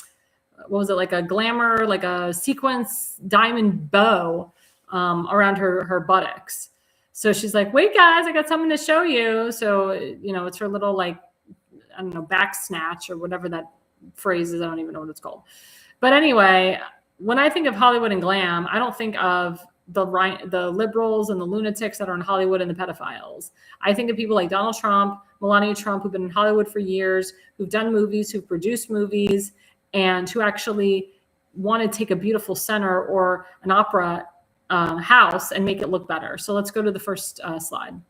was it, like a glamour, like a sequence diamond bow around her buttocks. So she's like, wait, guys, I got something to show you. So, you know, it's her little, like, I don't know, back snatch or whatever that phrase is. I don't even know what it's called. But anyway, when I think of Hollywood and glam, I don't think of the liberals and the lunatics that are in Hollywood and the pedophiles. I think of people like Donald Trump, Melania Trump, who've been in Hollywood for years, who've done movies, who've produced movies, and who actually want to take a beautiful center or an opera house and make it look better. So let's go to the first slide.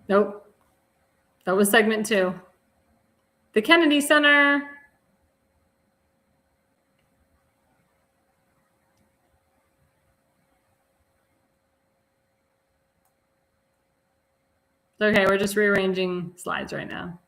Nope. That was segment 2. The Kennedy Center. Okay, we're just rearranging slides right now.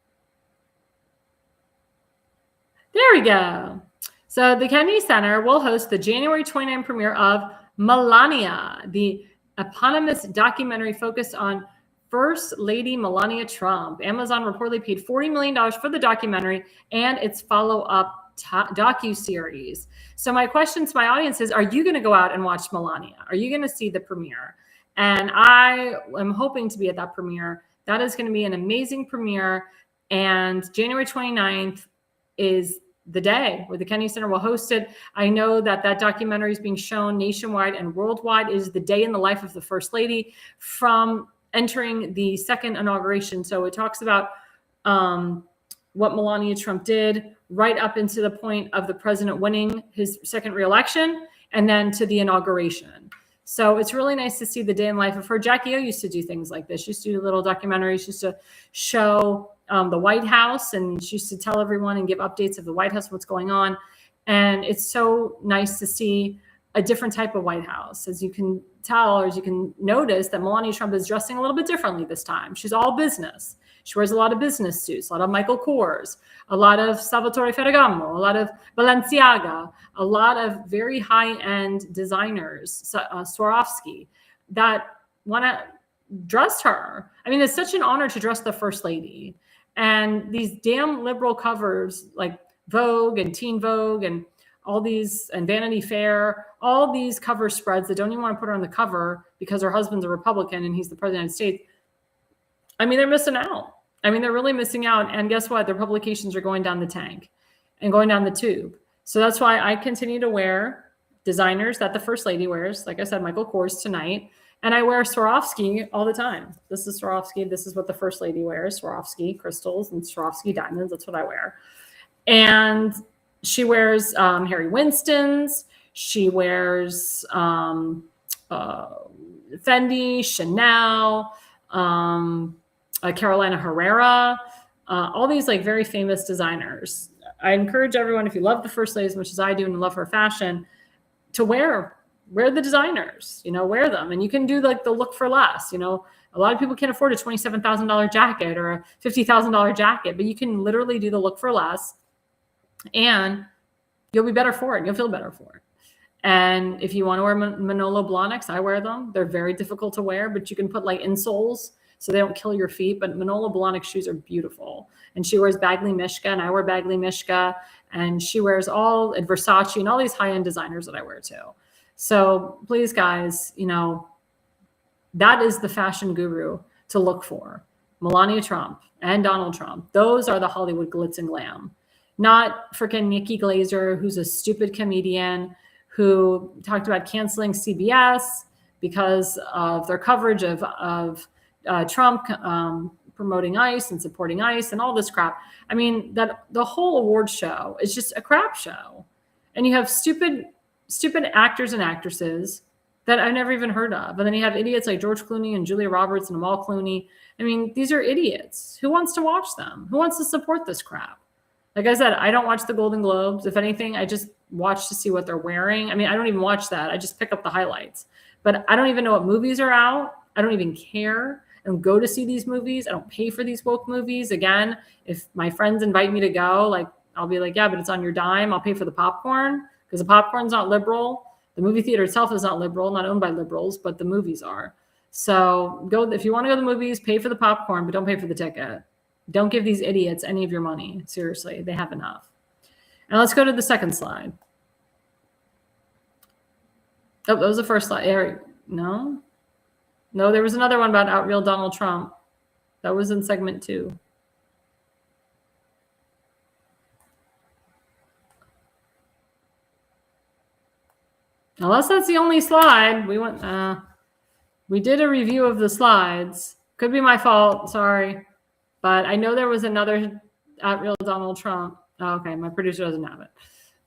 There we go. So the Kennedy Center will host the January 29 premiere of Melania, the eponymous documentary focused on First Lady Melania Trump. Amazon reportedly paid $40 million for the documentary and its follow-up docu-series. So my question to my audience is, are you going to go out and watch Melania? Are you going to see the premiere? And I am hoping to be at that premiere. That is going to be an amazing premiere. And January 29th is the day where the Kennedy Center will host it. I know that that documentary is being shown nationwide and worldwide. It is the day in the life of the First Lady from entering the second inauguration. So it talks about what Melania Trump did right up into the point of the president winning his second reelection and then to the inauguration. So it's really nice to see the day in life of her. Jackie O used to do things like this. She used to do little documentaries. She used to show the White House, and she used to tell everyone and give updates of the White House, what's going on. And it's so nice to see a different type of White House. As you can tell, or as you can notice, that Melania Trump is dressing a little bit differently this time. She's all business. She wears a lot of business suits, a lot of Michael Kors, a lot of Salvatore Ferragamo, a lot of Balenciaga, a lot of very high-end designers, Swarovski, that want to dress her. I mean, it's such an honor to dress the First Lady. And these damn liberal covers like Vogue and Teen Vogue and all these, and Vanity Fair, all these cover spreads that don't even want to put her on the cover because her husband's a Republican and he's the president of the United States. I mean, they're missing out. I mean, they're really missing out. And guess what? Their publications are going down the tank and going down the tube. So that's why I continue to wear designers that the First Lady wears. Like I said, Michael Kors tonight. And I wear Swarovski all the time. This is Swarovski. This is what the First Lady wears, Swarovski crystals and Swarovski diamonds. That's what I wear. And she wears Harry Winston's. She wears Fendi, Chanel, Carolina Herrera, all these like very famous designers. I encourage everyone, if you love the First Lady as much as I do and love her fashion, to wear the designers, wear them. And you can do like the look for less. A lot of people can't afford a $27,000 jacket or a $50,000 jacket, but you can literally do the look for less and you'll be better for it. You'll feel better for it. And if you want to wear Manolo Blahniks, I wear them. They're very difficult to wear, but you can put like insoles so they don't kill your feet. But Manolo Blahnik shoes are beautiful. And she wears Bagley Mishka, and I wear Bagley Mishka. And she wears all at Versace and all these high-end designers that I wear too. So please, guys, that is the fashion guru to look for. Melania Trump and Donald Trump. Those are the Hollywood glitz and glam. Not freaking Nikki Glaser, who's a stupid comedian who talked about canceling CBS because of their coverage of Trump promoting ICE and supporting ICE and all this crap. I mean, that the whole award show is just a crap show. And you have stupid actors and actresses that I've never even heard of. And then you have idiots like George Clooney and Julia Roberts and Amal Clooney. I mean, these are idiots. Who wants to watch them? Who wants to support this crap? Like I said, I don't watch the Golden Globes. If anything, I just watch to see what they're wearing. I mean, I don't even watch that. I just pick up the highlights. But I don't even know what movies are out. I don't even care. I don't go to see these movies. I don't pay for these woke movies. Again, if my friends invite me to go, like I'll be like, yeah, but it's on your dime. I'll pay for the popcorn because the popcorn's not liberal. The movie theater itself is not liberal, not owned by liberals, but the movies are. So go if you want to go to the movies, pay for the popcorn, but don't pay for the ticket. Don't give these idiots any of your money. Seriously, they have enough. And let's go to the second slide. Oh, that was the first slide. No, there was another one about out real Donald Trump. That was in segment 2. Unless that's the only slide. We did a review of the slides. Could be my fault. Sorry. But I know there was another at real Donald Trump. Oh, okay, my producer doesn't have it.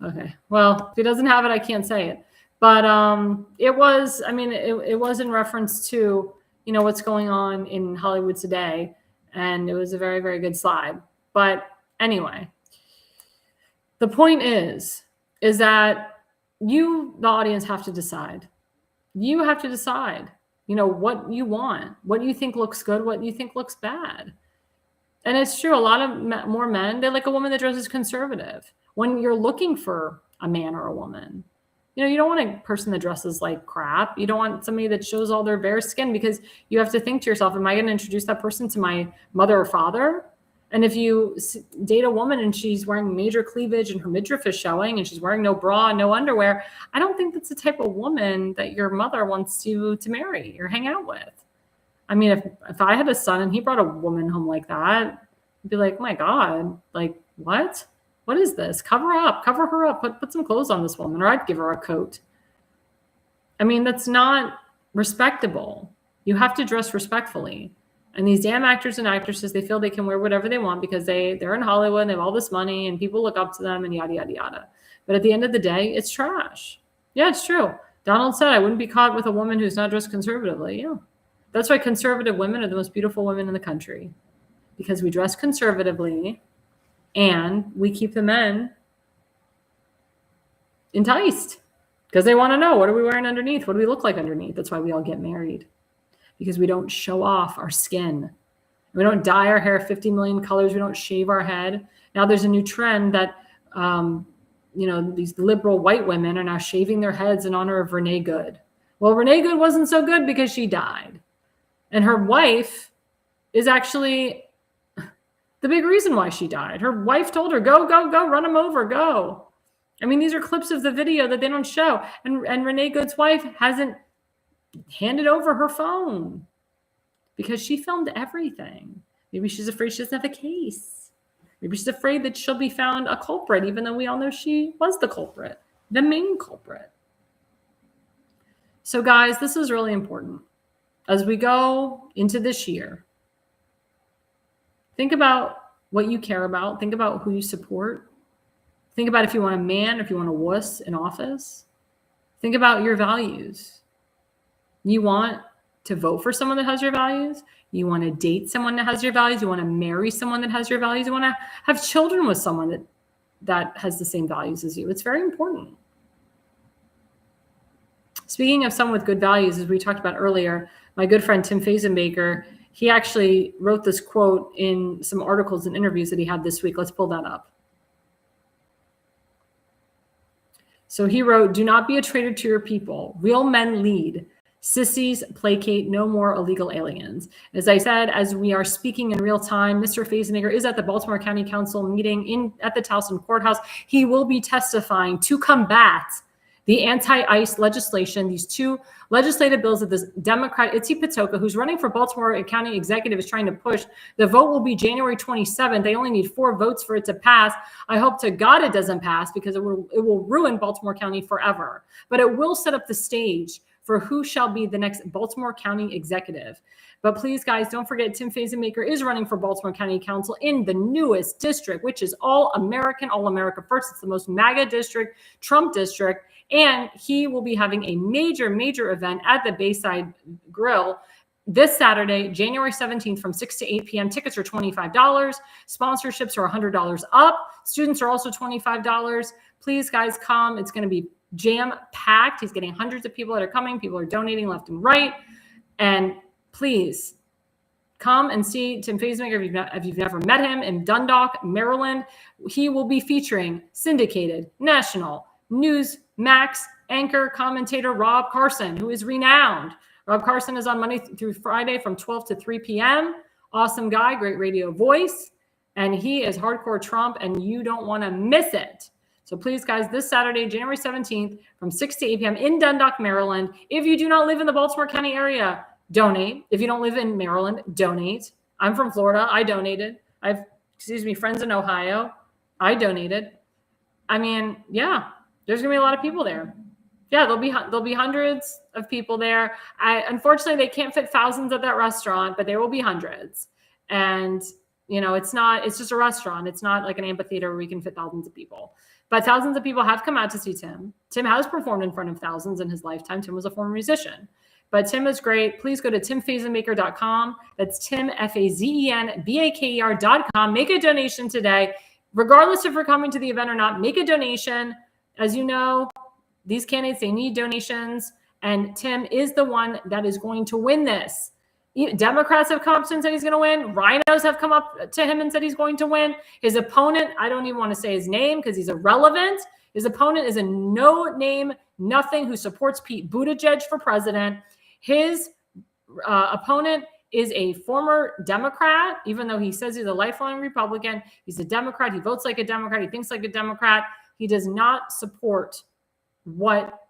Okay, well, if he doesn't have it, I can't say it. But it was in reference to, what's going on in Hollywood today. And it was a very, very good slide. But anyway, the point is that you, the audience, have to decide. You have to decide, what you want, what you think looks good, what you think looks bad. And it's true. A lot of more men, they like a woman that dresses conservative. When you're looking for a man or a woman, you don't want a person that dresses like crap. You don't want somebody that shows all their bare skin, because you have to think to yourself, am I going to introduce that person to my mother or father? And if you date a woman and she's wearing major cleavage and her midriff is showing and she's wearing no bra, no underwear, I don't think that's the type of woman that your mother wants you to marry or hang out with. I mean, if I had a son and he brought a woman home like that, I'd be like, my God, like, what? What is this? Cover her up, put some clothes on this woman, or I'd give her a coat. I mean, that's not respectable. You have to dress respectfully. And these damn actors and actresses, they feel they can wear whatever they want because they're in Hollywood and they have all this money and people look up to them and yada, yada, yada. But at the end of the day, it's trash. Yeah, it's true. Donald said, I wouldn't be caught with a woman who's not dressed conservatively. Yeah. That's why conservative women are the most beautiful women in the country, because we dress conservatively and we keep the men enticed because they want to know, what are we wearing underneath? What do we look like underneath? That's why we all get married, because we don't show off our skin. We don't dye our hair 50 million colors. We don't shave our head. Now there's a new trend that, these liberal white women are now shaving their heads in honor of Renee Good. Well, Renee Good wasn't so good because she died. And her wife is actually the big reason why she died. Her wife told her, go, run him over, go. I mean, these are clips of the video that they don't show. And Renee Good's wife hasn't handed over her phone because she filmed everything. Maybe she's afraid she doesn't have a case. Maybe she's afraid that she'll be found a culprit, even though we all know she was the culprit, the main culprit. So guys, this is really important. As we go into this year, think about what you care about. Think about who you support. Think about if you want a man, if you want a wuss in office. Think about your values. You want to vote for someone that has your values. You want to date someone that has your values. You want to marry someone that has your values. You want to have children with someone that has the same values as you. It's very important. Speaking of someone with good values, as we talked about earlier, my good friend Tim Fazenbaker, he actually wrote this quote in some articles and interviews that he had this week. Let's pull that up. So he wrote, "Do not be a traitor to your people. Real men lead. Sissies placate, no more illegal aliens." As I said, as we are speaking in real time, Mr. Fazenbaker is at the Baltimore County Council meeting at the Towson Courthouse. He will be testifying to combat the anti-ICE legislation, these two legislative bills that this Democrat, Itzi Patoka, who's running for Baltimore County Executive, is trying to push. The vote will be January 27th. They only need 4 votes for it to pass. I hope to God it doesn't pass, because it will ruin Baltimore County forever. But it will set up the stage for who shall be the next Baltimore County Executive. But please, guys, don't forget Tim Fazenbaker is running for Baltimore County Council in the newest district, which is All America First. It's the most MAGA district, Trump district. And he will be having a major event at the Bayside Grill this Saturday, January 17th from 6 to 8 p.m. Tickets are $25. Sponsorships are $100 up. Students are also $25. Please, guys, come. It's going to be jam-packed. He's getting hundreds of people that are coming. People are donating left and right. And please come and see Tim Fazenbaker if you've never met him in Dundalk, Maryland. He will be featuring syndicated national news Max anchor commentator Rob Carson, who is renowned. Rob Carson is on Monday through Friday from 12 to 3 p.m. Awesome guy, great radio voice, and he is hardcore Trump, and you don't want to miss it. So please, guys, this Saturday, January 17th from 6 to 8 p.m. in Dundalk, Maryland. If you do not live in the Baltimore County area, donate. If you don't live in Maryland, donate. I'm from Florida. I donated. I have, friends in Ohio. I donated. I mean, yeah. There's going to be a lot of people there. Yeah, there'll be hundreds of people there. Unfortunately, they can't fit thousands at that restaurant, but there will be hundreds. And, it's just a restaurant. It's not like an amphitheater where we can fit thousands of people. But thousands of people have come out to see Tim. Tim has performed in front of thousands in his lifetime. Tim was a former musician. But Tim is great. Please go to timfazenbaker.com. That's timfazenbaker.com. Make a donation today. Regardless if you're coming to the event or not, make a donation. As you know, these candidates, they need donations, and Tim is the one that is going to win this. Democrats have come up to him and said he's going to win. Rhinos have come up to him and said he's going to win. His opponent, I don't even want to say his name because he's irrelevant. His opponent is a no-name, nothing who supports Pete Buttigieg for president. His opponent is a former Democrat, even though he says he's a lifelong Republican. He's a Democrat. He votes like a Democrat. He thinks like a Democrat. He does not support what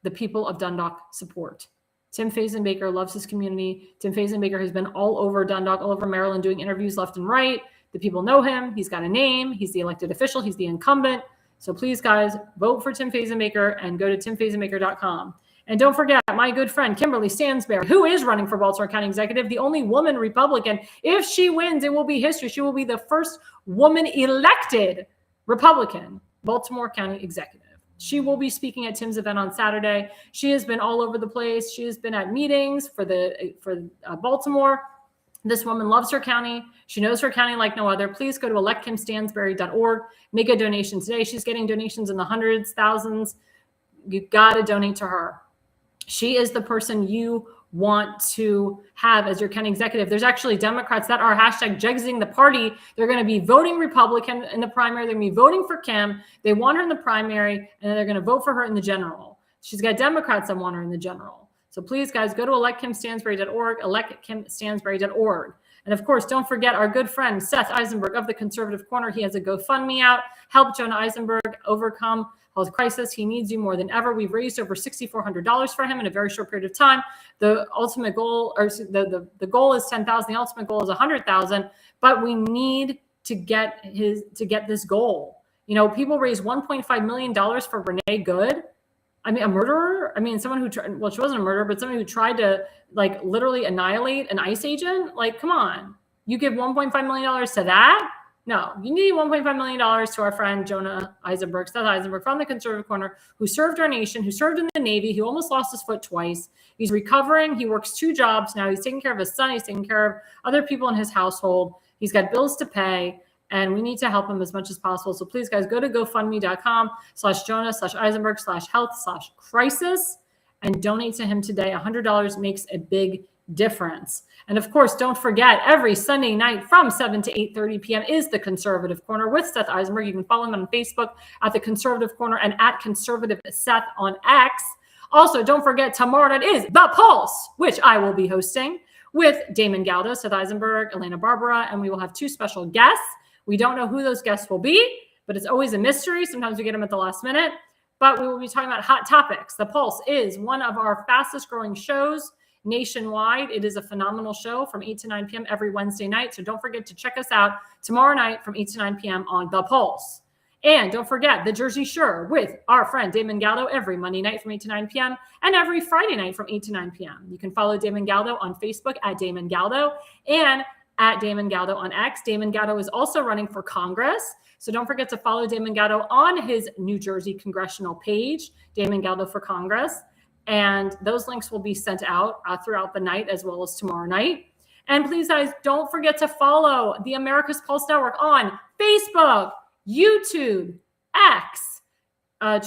the people of Dundalk support. Tim Fazenbaker loves his community. Tim Fazenbaker has been all over Dundalk, all over Maryland, doing interviews left and right. The people know him. He's got a name. He's the elected official. He's the incumbent. So please, guys, vote for Tim Fazenbaker and go to timfazenbaker.com. And don't forget my good friend, Kimberly Stansberry, who is running for Baltimore County Executive, the only woman Republican. If she wins, it will be history. She will be the first woman elected Republican Baltimore County Executive. She will be speaking at Tim's event on Saturday. She has been all over the place. She has been at meetings for Baltimore. This woman loves her county. She knows her county like no other. Please go to electkimstansberry.org. Make a donation today. She's getting donations in the hundreds, thousands. You got to donate to her. She is the person you want to have as your county executive. There's actually Democrats that are #Jegsing the party. They're going to be voting Republican in the primary. They're going to be voting for Kim. They want her in the primary, and then they're going to vote for her in the general. She's got Democrats that want her in the general. So please, guys, go to electkimstansberry.org, electkimstansberry.org. And of course, don't forget our good friend, Seth Eisenberg of the Conservative Corner. He has a GoFundMe out. Help Jonah Eisenberg overcome health crisis. He needs you more than ever. We've raised over $6,400 for him in a very short period of time. The ultimate goal, or the goal is 10,000. The ultimate goal is 100,000. But we need to get this goal. People raise $1.5 million for Renee Good. I mean, a murderer. I mean, someone who tried. Well, she wasn't a murderer, but someone who tried to literally annihilate an ICE agent. Come on, you give $1.5 million to that. No, you need $1.5 million to our friend Jonah Eisenberg, Seth Eisenberg from the Conservative Corner, who served our nation, who served in the Navy, who almost lost his foot twice. He's recovering. He works 2 jobs now. He's taking care of his son. He's taking care of other people in his household. He's got bills to pay, and we need to help him as much as possible. So please, guys, go to GoFundMe.com/Jonah/Eisenberg/health/crisis and donate to him today. $100 makes a big difference. And of course, don't forget, every Sunday night from 7 to 8:30 p.m. is the Conservative Corner with Seth Eisenberg. You can follow him on Facebook at the Conservative Corner and at Conservative Seth on X. Also, don't forget, tomorrow night is The Pulse, which I will be hosting with Damon Galdo, Seth Eisenberg, Elena Barbara, and we will have 2 special guests. We don't know who those guests will be, but it's always a mystery. Sometimes we get them at the last minute, but we will be talking about hot topics. The Pulse is one of our fastest growing shows nationwide. It is a phenomenal show from 8 to 9 p.m. every Wednesday night. So don't forget to check us out tomorrow night from 8 to 9 p.m. on The Pulse. And don't forget the Jersey Shore with our friend Damon Galdo every Monday night from 8 to 9 p.m. and every Friday night from 8 to 9 p.m. You can follow Damon Galdo on Facebook at Damon Galdo and at Damon Galdo on X. Damon Galdo is also running for Congress. So don't forget to follow Damon Galdo on his New Jersey congressional page, Damon Galdo for Congress. And those links will be sent out throughout the night as well as tomorrow night. And please, guys, don't forget to follow the America's Pulse Network on Facebook, YouTube, X,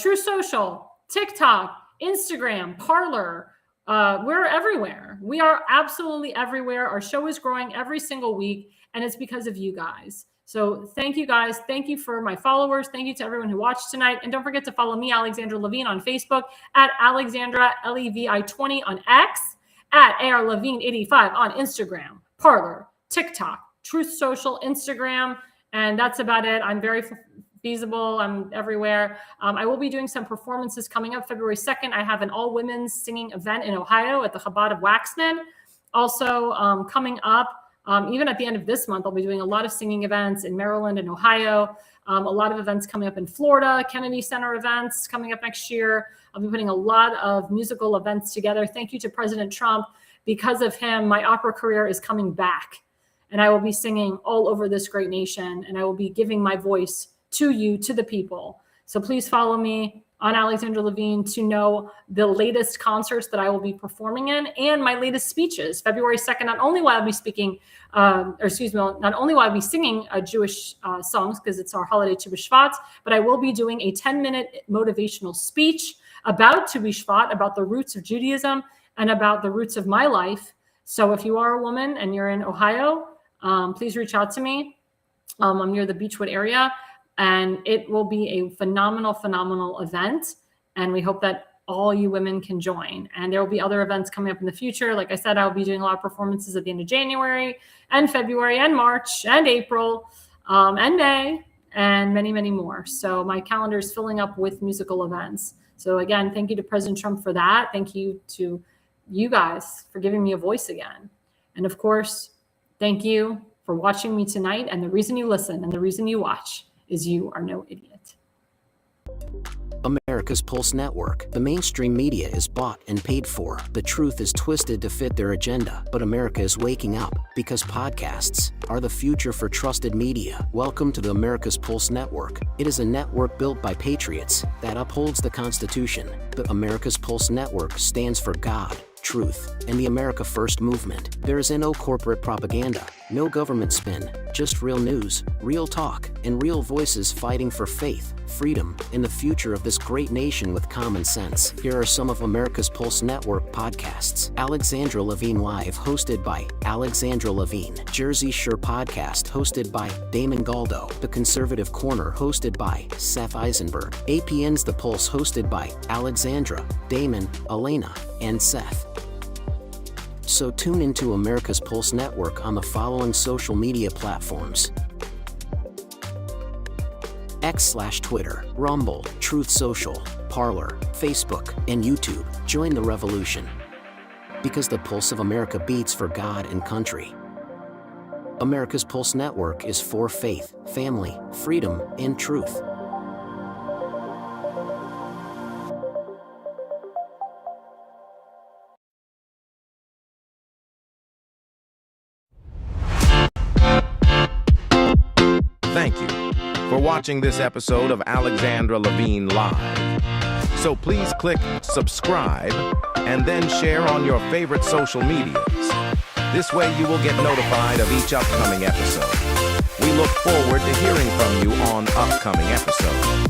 True Social, TikTok, Instagram, Parler. We're everywhere. We are absolutely everywhere. Our show is growing every single week, and it's because of you guys. So thank you, guys. Thank you for my followers. Thank you to everyone who watched tonight. And don't forget to follow me, Alexandra Levine, on Facebook, at Alexandra Levi20 on X, at A.R.L. Levine 85 on Instagram, Parler, TikTok, Truth Social, Instagram. And that's about it. I'm very feasible. I'm everywhere. I will be doing some performances coming up February 2nd. I have an all-women's singing event in Ohio at the Chabad of Waxman. Also coming up, even at the end of this month, I'll be doing a lot of singing events in Maryland and Ohio. A lot of events coming up in Florida, Kennedy Center events coming up next year. I'll be putting a lot of musical events together. Thank you to President Trump. Because of him, my opera career is coming back. And I will be singing all over this great nation. And I will be giving my voice to you, to the people. So please follow me on Alexandra Levine to know the latest concerts that I will be performing in and my latest speeches. February 2nd, not only will I be speaking, not only will I be singing Jewish songs because it's our holiday Tu B'Shvat, but I will be doing a 10-minute motivational speech about Tu B'Shvat, about the roots of Judaism and about the roots of my life. So if you are a woman and you're in Ohio, please reach out to me. I'm near the Beechwood area. And it will be a phenomenal, phenomenal event. And we hope that all you women can join. And there will be other events coming up in the future. Like I said, I'll be doing a lot of performances at the end of January and February and March and April and May and many, many more. So my calendar is filling up with musical events. So again, thank you to President Trump for that. Thank you to you guys for giving me a voice again. And of course, thank you for watching me tonight. And the reason you listen and the reason you watch is you are no idiot. America's Pulse Network. The mainstream media is bought and paid for. The truth is twisted to fit their agenda. But America is waking up because podcasts are the future for trusted media. Welcome to the America's Pulse Network. It is a network built by patriots that upholds the Constitution. The America's Pulse Network stands for God, truth, and the America First movement. There is no corporate propaganda, no government spin, just real news, real talk, and real voices fighting for faith, freedom, and the future of this great nation with common sense. Here are some of America's Pulse Network podcasts. Alexandra Levine Live, hosted by Alexandra Levine. Jersey Shore Podcast, hosted by Damon Galdo. The Conservative Corner, hosted by Seth Eisenberg. APN's The Pulse, hosted by Alexandra, Damon, Elena, and Seth. So tune into America's Pulse Network on the following social media platforms: X/Twitter, Rumble, Truth Social, Parler, Facebook, and YouTube. Join the revolution. Because the pulse of America beats for God and country. America's Pulse Network is for faith, family, freedom, and truth. Thank you for watching this episode of Alexandra Levine Live. So please click subscribe and then share on your favorite social medias. This way you will get notified of each upcoming episode. We look forward to hearing from you on upcoming episodes.